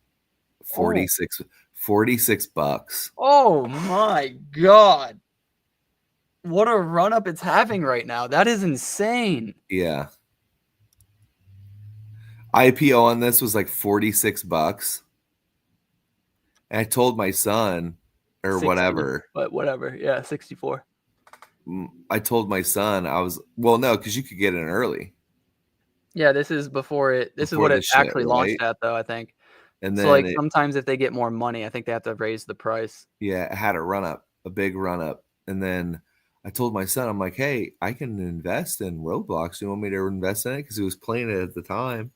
46 bucks. Oh my God. What a run up it's having right now. That is insane. Yeah. IPO on this was like 46 bucks. And I told my son or 60, whatever. but whatever. Yeah, 64. I told my son no, because you could get in early. Yeah, this is before it. This is Before what it this shit, actually launched right? at, though, I think. And So, then like, sometimes if they get more money, I think they have to raise the price. it had a big run up. And then I told my son, I'm like, hey, I can invest in Roblox. You want me to invest in it? Because he was playing it at the time.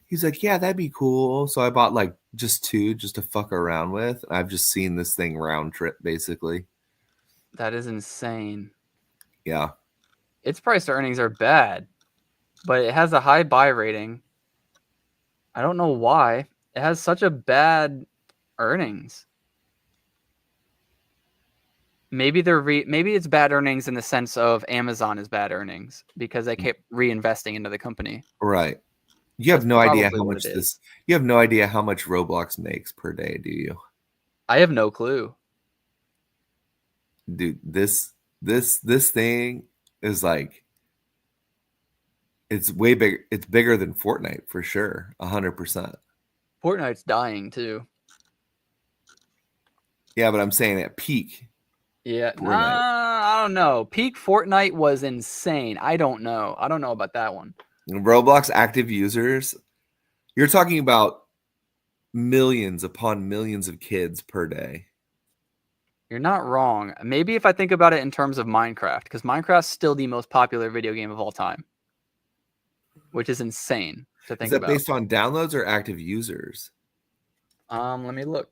He's like, yeah, that'd be cool. So I bought like just 2 just to fuck around with. I've just seen this thing round trip basically. That is insane. Yeah. Its price to earnings are bad, but it has a high buy rating. I don't know why. It has such a bad earnings. Maybe maybe it's bad earnings in the sense of Amazon is bad earnings because they kept reinvesting into the company. Right. You have That's no idea probably how what much it is. you have no idea how much Roblox makes per day, do you? I have no clue. Dude, this thing is like it's way bigger. It's bigger than Fortnite for sure. 100%. Fortnite's dying too. Yeah, but I'm saying at peak. Yeah, Fortnite. I don't know. Peak Fortnite was insane. I don't know. I don't know about that one. Roblox active users, you're talking about millions upon millions of kids per day. You're not wrong. Maybe if I think about it in terms of Minecraft, because Minecraft's still the most popular video game of all time, which is insane to Is think that about. based on downloads or active users? Let me look.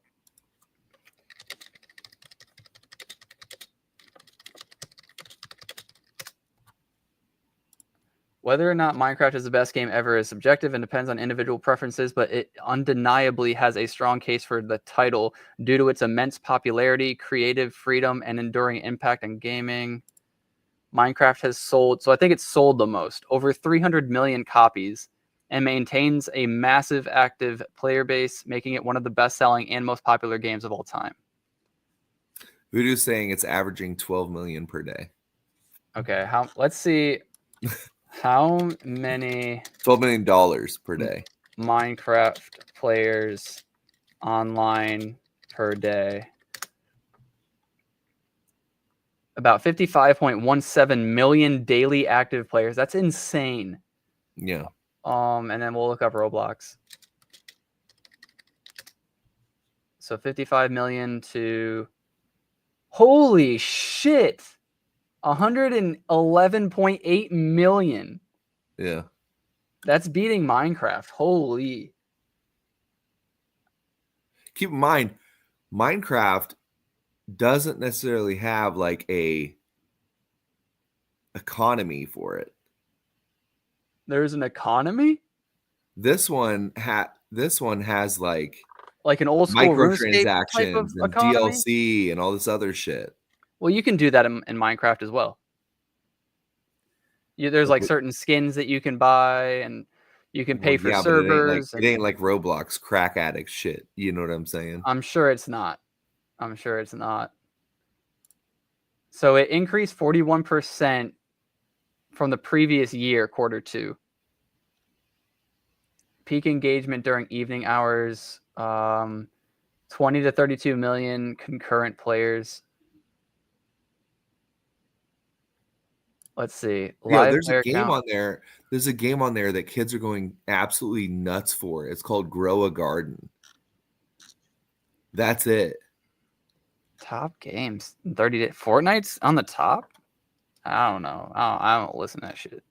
Whether or not Minecraft is the best game ever is subjective and depends on individual preferences, but it undeniably has a strong case for the title due to its immense popularity, creative freedom, and enduring impact on gaming. Minecraft has sold, so I think it's sold the most, over 300 million copies, and maintains a massive active player base, making it one of the best-selling and most popular games of all time. Voodoo's saying it's averaging 12 million per day. Okay, let's see how many $12 million per day. Minecraft players online per day. About 55.17 million daily active players. That's insane. Yeah. And then we'll look up Roblox. So 55 million to holy shit. 111.8 million. Yeah. That's beating Minecraft. Holy. Keep in mind, Minecraft doesn't necessarily have like a economy for it. There's an economy? This one has like an old school RuneScape type of microtransactions and economy? DLC and all this other shit. Well, you can do that in Minecraft as well. There's like certain skins that you can buy, and you can pay for servers. But it ain't like Roblox crack addict shit. You know what I'm saying? I'm sure it's not. So it increased 41% from the previous year, quarter 2. Peak engagement during evening hours, 20 to 32 million concurrent players. Let's see. There's a game on there. There's a game on there that kids are going absolutely nuts for. It's called Grow a Garden. That's it. Top games. 30 days. Fortnite's on the top? I don't know. I don't listen to that shit.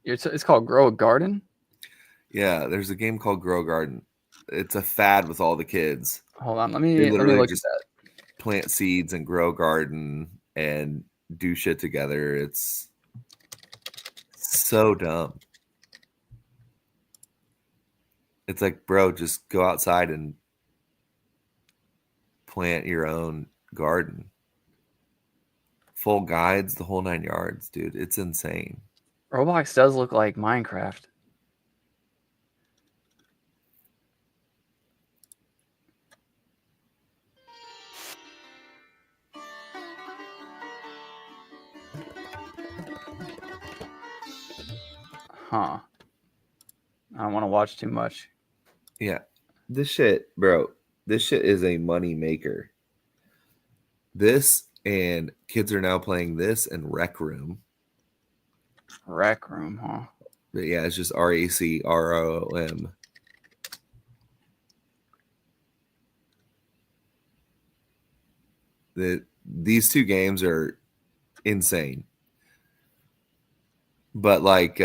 It's called Grow a Garden? Yeah, there's a game called Grow a Garden. It's a fad with all the kids. Hold on. Let me look at that. plant seeds and grow garden and do shit together. It's so dumb. It's like, bro, just go outside and plant your own garden. Full guides, the whole 9 yards, dude. It's insane. Roblox does look like Minecraft. Huh. I don't want to watch too much. Yeah. This shit, bro, this shit is a money maker. This and kids are now playing this and Rec Room. Rec Room, huh? But yeah, it's just RACROM. These two games are insane. But like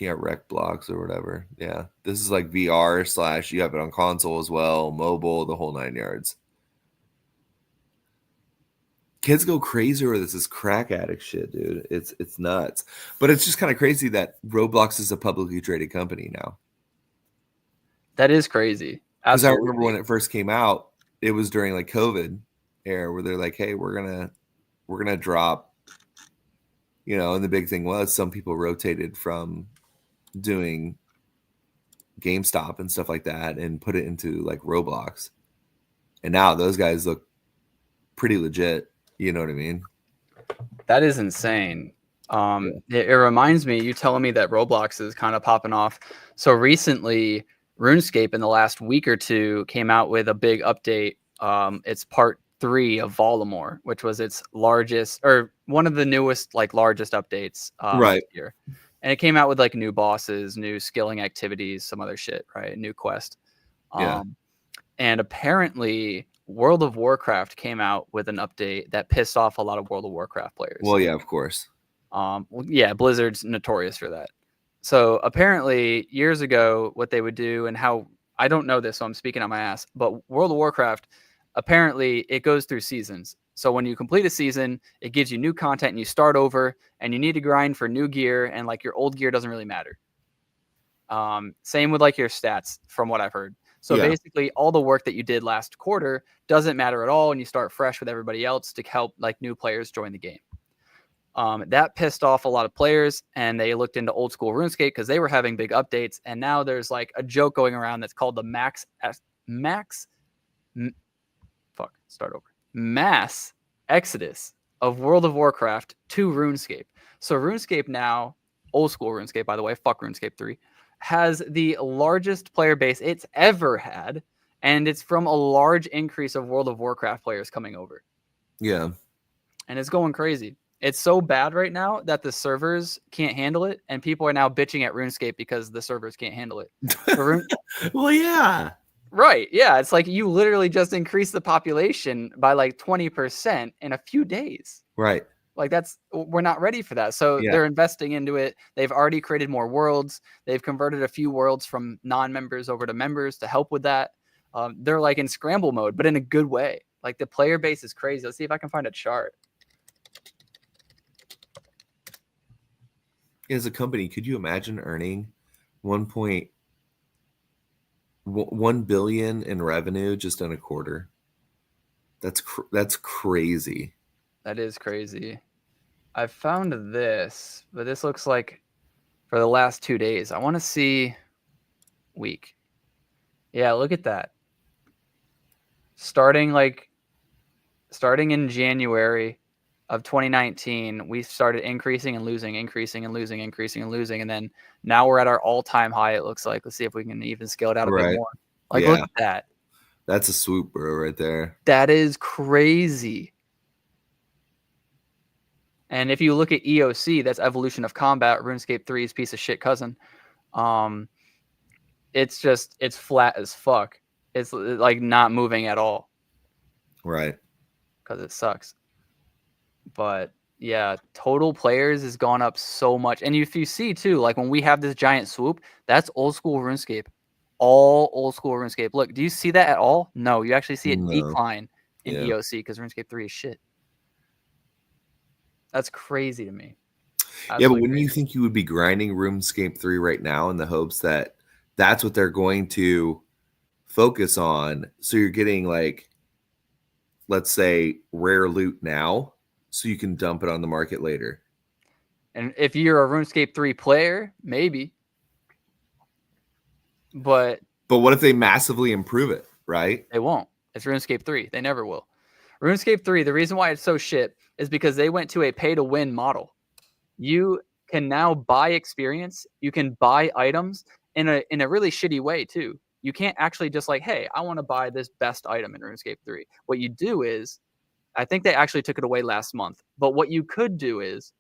you have rec blocks or whatever. Yeah. This is like VR / you have it on console as well, mobile, the whole 9 yards. Kids go crazy over this crack addict shit, dude. It's nuts. But it's just kind of crazy that Roblox is a publicly traded company now. That is crazy. Because I remember when it first came out, it was during like COVID era where they're like, hey, we're gonna drop, and the big thing was some people rotated from doing GameStop and stuff like that and put it into like Roblox. And now those guys look pretty legit. You know what I mean? That is insane. It reminds me, you telling me that Roblox is kind of popping off. So recently, RuneScape in the last week or two came out with a big update. It's part 3 of Voldemort, which was its largest or one of the newest, like largest updates right this year. And it came out with like new bosses, new skilling activities, some other shit, right? New quest. Yeah. And apparently World of Warcraft came out with an update that pissed off a lot of World of Warcraft players. Well, yeah, of course. Yeah, Blizzard's notorious for that. So apparently years ago, what they would do and how, I don't know this, so I'm speaking on my ass, but World of Warcraft, apparently it goes through seasons. So when you complete a season, it gives you new content and you start over and you need to grind for new gear and like your old gear doesn't really matter. Same with like your stats from what I've heard. So basically all the work that you did last quarter doesn't matter at all and you start fresh with everybody else to help like new players join the game. That pissed off a lot of players and they looked into old school RuneScape because they were having big updates. And now there's like a joke going around that's called the mass exodus of World of Warcraft to RuneScape. So RuneScape now, old school RuneScape, by the way, fuck RuneScape 3, has the largest player base it's ever had. And it's from a large increase of World of Warcraft players coming over. Yeah. And it's going crazy. It's so bad right now that the servers can't handle it, and people are now bitching at RuneScape because the servers can't handle it. Well, yeah. Right. Yeah. It's like you literally just increased the population by like 20% in a few days. Right. Like we're not ready for that. So they're investing into it. They've already created more worlds. They've converted a few worlds from non-members over to members to help with that. They're like in scramble mode, but in a good way. Like the player base is crazy. Let's see if I can find a chart. As a company, could you imagine earning 1.1 billion in revenue just in a quarter? That's crazy. That is crazy. I found this, but this looks like for the last 2 days. I want to see week. Yeah, look at that. Starting in January of 2019, we started increasing and losing. And then now we're at our all-time high, it looks like. Let's see if we can even scale it out a bit more. Like, look at that. That's a swoop, bro, right there. That is crazy. And if you look at EOC, that's Evolution of Combat, RuneScape 3's piece of shit cousin. It's flat as fuck. It's like not moving at all. Right. Because it sucks. But yeah, total players has gone up so much. And if you see too, like when we have this giant swoop, that's old school RuneScape. all old school RuneScape. Look, do you see that at all? No, you actually see a No. decline in Yeah. EOC because RuneScape 3 is shit. That's crazy to me. Yeah, but Absolutely wouldn't you crazy. think you would be grinding RuneScape 3 right now in the hopes that that's what they're going to focus on? So you're getting like, let's say, rare loot now, so you can dump it on the market later. And if you're a RuneScape 3 player, maybe. But what if they massively improve it, right? they won't. It's RuneScape 3. They never will. RuneScape 3, the reason why it's so shit is because they went to a pay-to-win model. You can now buy experience. You can buy items in a really shitty way, too. You can't actually just like, hey, I want to buy this best item in RuneScape 3. What you do is, I think they actually took it away last month. But what you could do is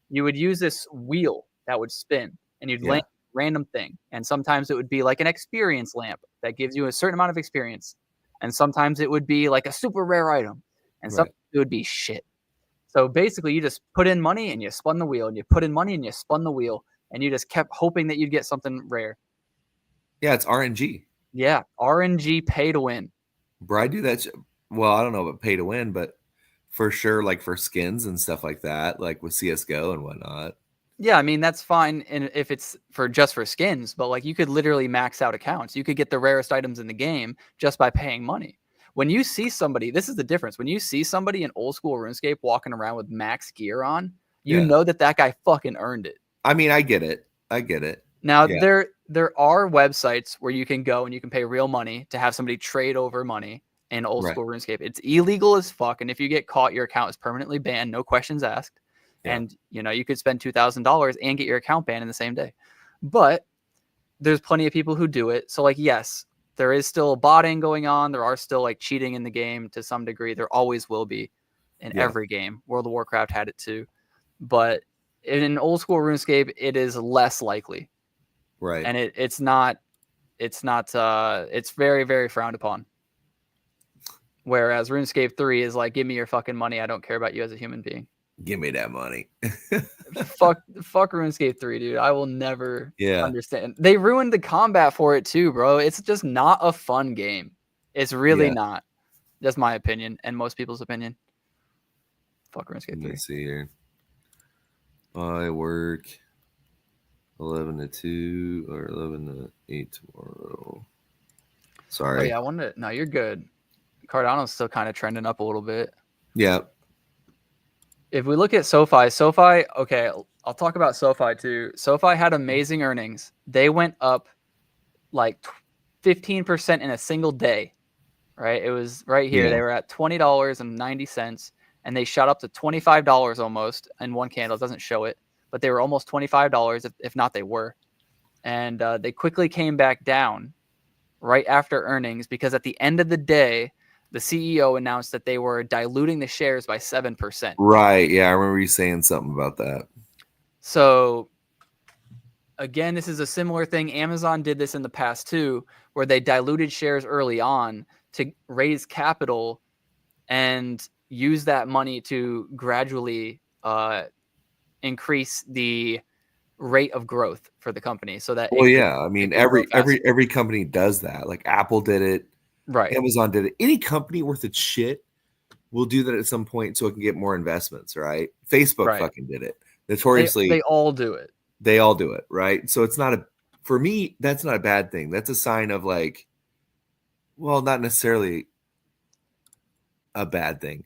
you would use this wheel that would spin and you'd land a random thing. And sometimes it would be like an experience lamp that gives you a certain amount of experience. And sometimes it would be like a super rare item. And sometimes it would be shit. So basically you just put in money and you spun the wheel and you put in money and you spun the wheel and you just kept hoping that you'd get something rare. Yeah, it's RNG. Yeah, RNG pay to win. Bro, I do that. Well, I don't know about pay to win, but for sure, like for skins and stuff like that, like with CSGO and whatnot. Yeah, I mean that's fine if it's for just for skins, but like you could literally max out accounts. You could get the rarest items in the game just by paying money. When you see somebody, this is the difference. When you see somebody in old school RuneScape walking around with max gear on, you know that guy fucking earned it. I mean, I get it. Now there are websites where you can go and you can pay real money to have somebody trade over money in old school RuneScape. It's illegal as fuck, and if you get caught, your account is permanently banned, no questions asked. And you could spend $2,000 and get your account banned in the same day. But there's plenty of people who do it. So like, yes, there is still botting going on. There are still like cheating in the game to some degree. There always will be in every game. World of Warcraft had it too. But in old school RuneScape, it is less likely. Right. And it's very, very frowned upon. Whereas RuneScape 3 is like, give me your fucking money. I don't care about you as a human being. Give me that money. fuck RuneScape 3, dude. I will never understand. They ruined the combat for it too, bro. It's just not a fun game. It's really not. That's my opinion and most people's opinion. Fuck RuneScape 3. Let me see here. I work 11 to 2 or 11 to 8 tomorrow. Sorry. Oh, yeah, I wanted to. No, you're good. Cardano's still kind of trending up a little bit. Yeah. If we look at SoFi, okay, I'll talk about SoFi too. SoFi had amazing earnings. They went up like 15% in a single day, right? It was right here. Yeah. They were at $20.90, and they shot up to $25 almost in one candle. It doesn't show it, but they were almost $25, if not they were. And they quickly came back down right after earnings because at the end of the day, the CEO announced that they were diluting the shares by 7%. Right. Yeah, I remember you saying something about that. So, again, this is a similar thing. Amazon did this in the past too, where they diluted shares early on to raise capital and use that money to gradually increase the rate of growth for the company. So that I mean, every company does that. Like Apple did it. Right. Amazon did it. Any company worth its shit will do that at some point so it can get more investments, right? Facebook fucking did it. Notoriously. They all do it. They all do it, right? So it's not for me, that's not a bad thing. That's a sign of like, well, not necessarily a bad thing.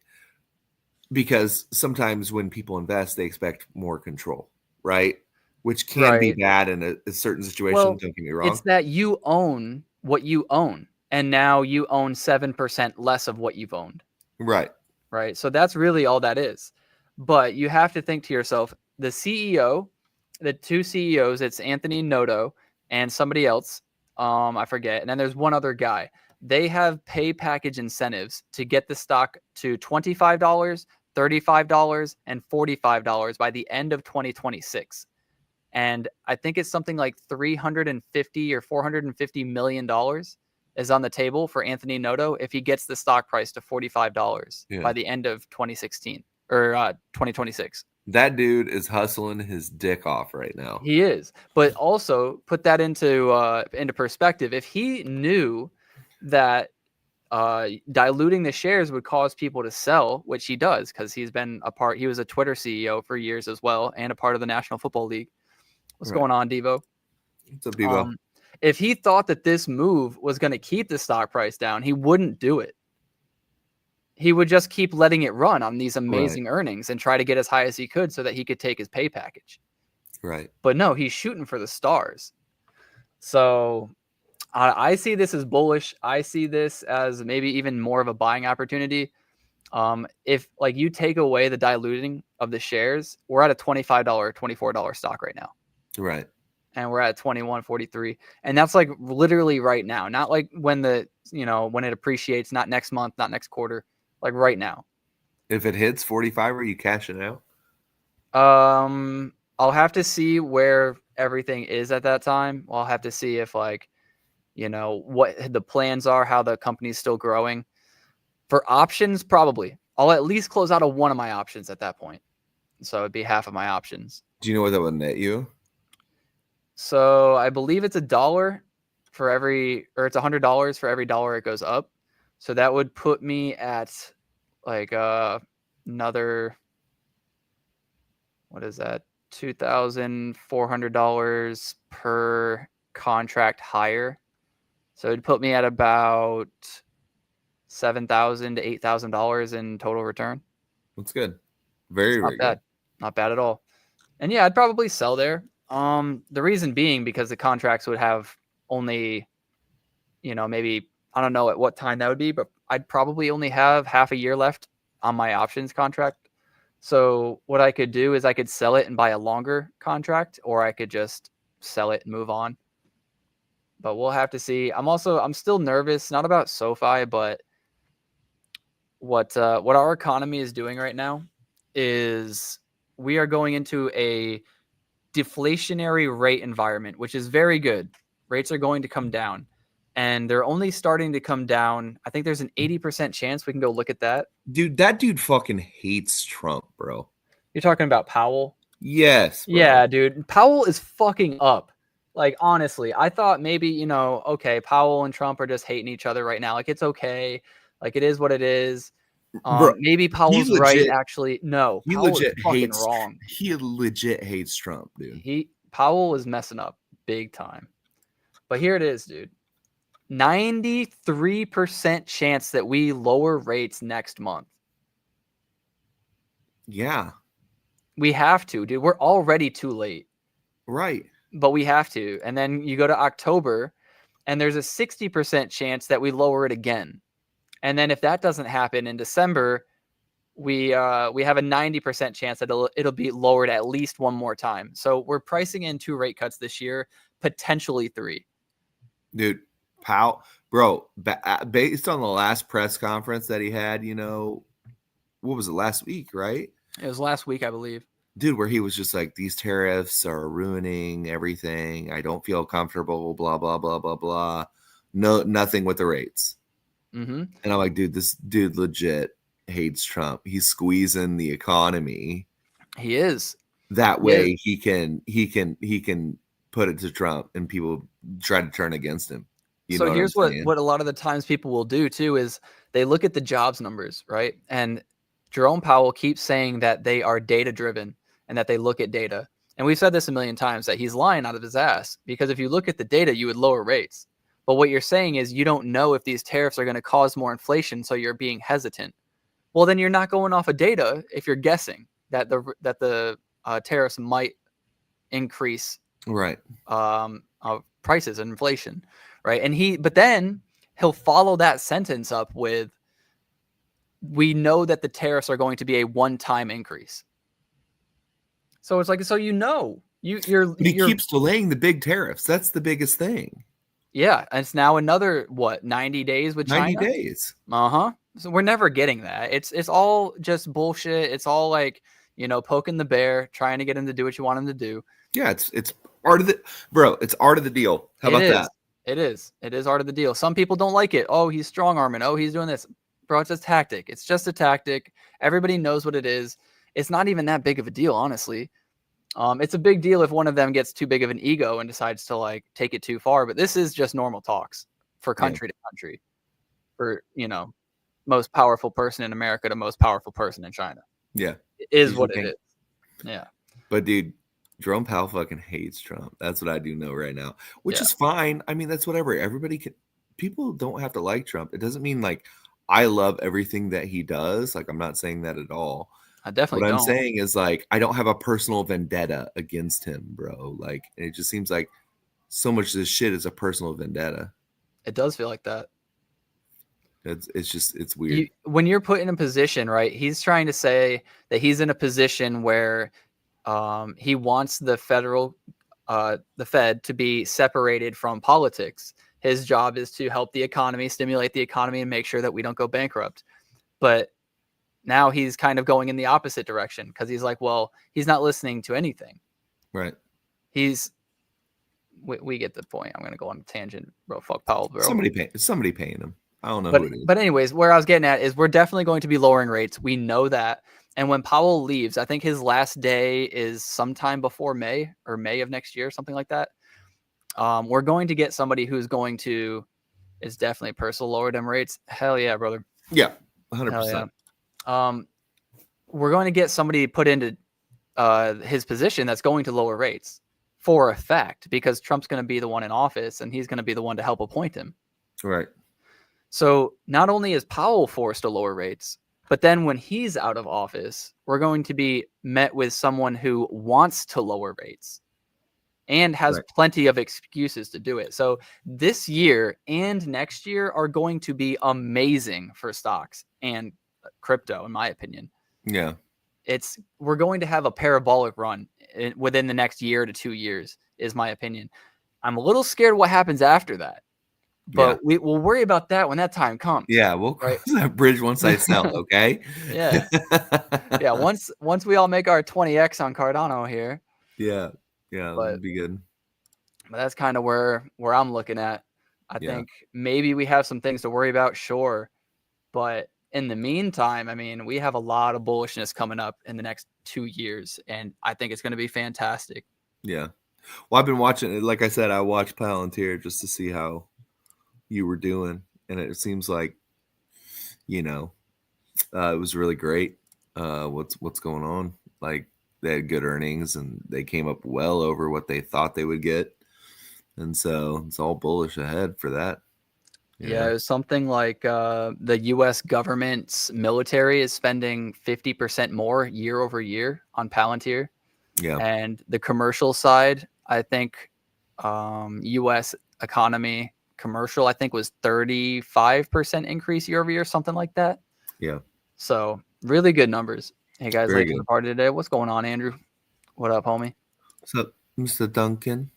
Because sometimes when people invest, they expect more control, right? Which can be bad in a certain situation. Well, don't get me wrong. It's that you own what you own. And now you own 7% less of what you've owned. Right. Right. So that's really all that is. But you have to think to yourself, the CEO, the two CEOs, it's Anthony Noto and somebody else. I forget. And then there's one other guy. They have pay package incentives to get the stock to $25, $35, and $45 by the end of 2026. And I think it's something like $350 or $450 million is on the table for Anthony Noto if he gets the stock price to $45 by the end of 2016 or 2026. That dude is hustling his dick off right now. He is. But also put that into perspective. If he knew that diluting the shares would cause people to sell, which he does, because he was a Twitter CEO for years as well, and a part of the National Football League. What's going on, Devo? What's up, Devo? If he thought that this move was going to keep the stock price down, he wouldn't do it. He would just keep letting it run on these amazing earnings and try to get as high as he could so that he could take his pay package. Right. But no, he's shooting for the stars. So I see this as bullish. I see this as maybe even more of a buying opportunity. If like you take away the diluting of the shares, we're at a $25, $24 stock right now. Right. And we're at 21.43. And that's like literally right now, not like when when it appreciates, not next month, not next quarter, like right now. If it hits 45, are you cashing out? I'll have to see where everything is at that time. I'll have to see if what the plans are, how the company's still growing. For options, probably. I'll at least close out of one of my options at that point. So it'd be half of my options. Do you know what that would net you? So I believe it's $1 for every, or it's $100 for every dollar it goes up. So that would put me at like another, what is that? $2,400 per contract higher. So it'd put me at about $7,000 to $8,000 in total return. That's good. Very, very good. Not bad at all. And yeah, I'd probably sell there. The reason being because the contracts would have only, maybe, I don't know at what time that would be, but I'd probably only have half a year left on my options contract. So what I could do is I could sell it and buy a longer contract, or I could just sell it and move on. But we'll have to see. I'm still nervous, not about SoFi, but what our economy is doing right now is we are going into a deflationary rate environment, which is very good. Rates are going to come down, and they're only starting to come down. I think there's an 80% chance we can go look at that. Dude, that dude fucking hates Trump, bro. You're talking about Powell? Yes, bro. Yeah, dude. Powell is fucking up. Like, honestly, I thought maybe, okay, Powell and Trump are just hating each other right now. Like, it's okay. Like, it is what it is. Bro, maybe Powell's right, actually. No, he Powell legit is fucking hates, wrong. He legit hates Trump, dude. Powell is messing up big time. But here it is, dude. 93% chance that we lower rates next month. Yeah. We have to, dude. We're already too late. Right. But we have to. And then you go to October, and there's a 60% chance that we lower it again. And then if that doesn't happen in December, we have a 90% chance that it'll be lowered at least one more time. So we're pricing in 2 rate cuts this year, potentially 3. Dude, Powell, bro, based on the last press conference that he had, what was it, last week, right? It was last week, I believe. Dude, where he was just like, these tariffs are ruining everything. I don't feel comfortable, blah, blah, blah, blah, blah. No, nothing with the rates. Mm-hmm. And I'm like, dude, this dude legit hates Trump. He's squeezing the economy. He is. That way he can put it to Trump and people try to turn against him. So here's what a lot of the times people will do too is they look at the jobs numbers, right? And Jerome Powell keeps saying that they are data driven and that they look at data. And we've said this a million times that he's lying out of his ass, because if you look at the data, you would lower rates. But what you're saying is you don't know if these tariffs are going to cause more inflation, so you're being hesitant. Well, then you're not going off of data if you're guessing that the tariffs might increase prices and inflation, right? But then he'll follow that sentence up with, we know that the tariffs are going to be a one-time increase. So it's like, so but he keeps delaying the big tariffs. That's the biggest thing. Yeah, and it's now another 90 days with China. 90 days. So we're never getting that. It's all just bullshit. It's all like, poking the bear, trying to get him to do what you want him to do. Yeah, it's art of it's art of the deal. How about that? It is art of the deal. Some people don't like it. Oh, he's strong arming. Oh, he's doing this. Bro, it's a tactic. It's just a tactic. Everybody knows what it is. it's not even that big of a deal, honestly. It's a big deal if one of them gets too big of an ego and decides to like take it too far. But this is just normal talks for country to country, for most powerful person in America to most powerful person in China. Yeah, It is what it is. Yeah. But dude, Jerome Powell fucking hates Trump. That's what I do know right now, which is fine. I mean, that's whatever. Everybody can. People don't have to like Trump. It doesn't mean like I love everything that he does. Like, I'm not saying that at all. I definitely don't. What I'm saying is like I don't have a personal vendetta against him, bro. Like, it just seems like so much of this shit is a personal vendetta. It does feel like that. It's weird. When you're put in a position, right? He's trying to say that he's in a position where he wants the Fed to be separated from politics. His job is to help the economy, stimulate the economy, and make sure that we don't go bankrupt. But now he's kind of going in the opposite direction because he's like, well, he's not listening to anything. Right. We get the point. I'm going to go on a tangent, bro. Fuck Powell, bro. Somebody paying him. I don't know who it is. But anyways, where I was getting at is we're definitely going to be lowering rates. We know that. And when Powell leaves, I think his last day is sometime before May or May of next year, something like that. We're going to get somebody who's going to is definitely personal lower them rates. Hell yeah, brother. Yeah, 100%. Yeah. We're going to get somebody put into his position that's going to lower rates for a fact, because Trump's going to be the one in office and he's going to be the one to help appoint him. Right. So not only is Powell forced to lower rates, but then when he's out of office, we're going to be met with someone who wants to lower rates and has plenty of excuses to do it. So this year and next year are going to be amazing for stocks and crypto, in my opinion. Yeah. We're going to have a parabolic run within the next year to 2 years, is my opinion. I'm a little scared what happens after that. But we'll worry about that when that time comes. Yeah, we'll cross that bridge once I sell, okay? Yeah. Yeah, once we all make our 20x on Cardano here. Yeah, that'd be good. But that's kind of where I'm looking at. I think maybe we have some things to worry about, sure. But in the meantime, I mean, we have a lot of bullishness coming up in the next 2 years, and I think it's going to be fantastic. Yeah. Well, I've been watching, like I said, I watched Palantir just to see how you were doing, and it seems like it was really great. What's going on? Like, they had good earnings and they came up well over what they thought they would get, and so it's all bullish ahead for that. Yeah, it was something like the U.S. government's military is spending 50% more year over year on Palantir. Yeah, and the commercial side, I think U.S. economy commercial, I think, was 35% increase year over year, something like that. Yeah. So really good numbers. Hey guys, Very late to the party today. What's going on, Andrew? What up, homie? What's up, Mr. Duncan?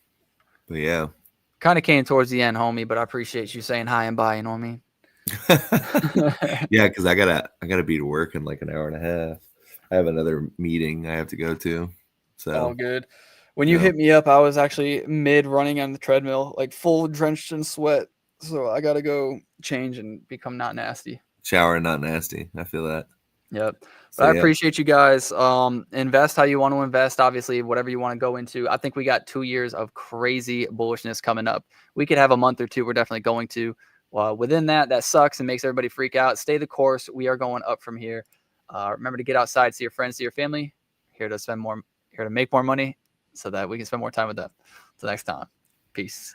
But yeah. Kind of came towards the end, homie, but I appreciate you saying hi and bye, you know what I mean? Yeah, because I gotta be to work in like an hour and a half. I have another meeting I have to go to. So all good. When you hit me up, I was actually mid running on the treadmill, like full drenched in sweat. So I gotta go change and become not nasty. Shower and not nasty. I feel that. Yep. But I appreciate you guys. Invest how you want to invest. Obviously, whatever you want to go into. I think we got 2 years of crazy bullishness coming up. We could have a month or two. We're definitely going to. Within that sucks and makes everybody freak out. Stay the course. We are going up from here. Remember to get outside, see your friends, see your family. Here to make more money so that we can spend more time with them. Until next time. Peace.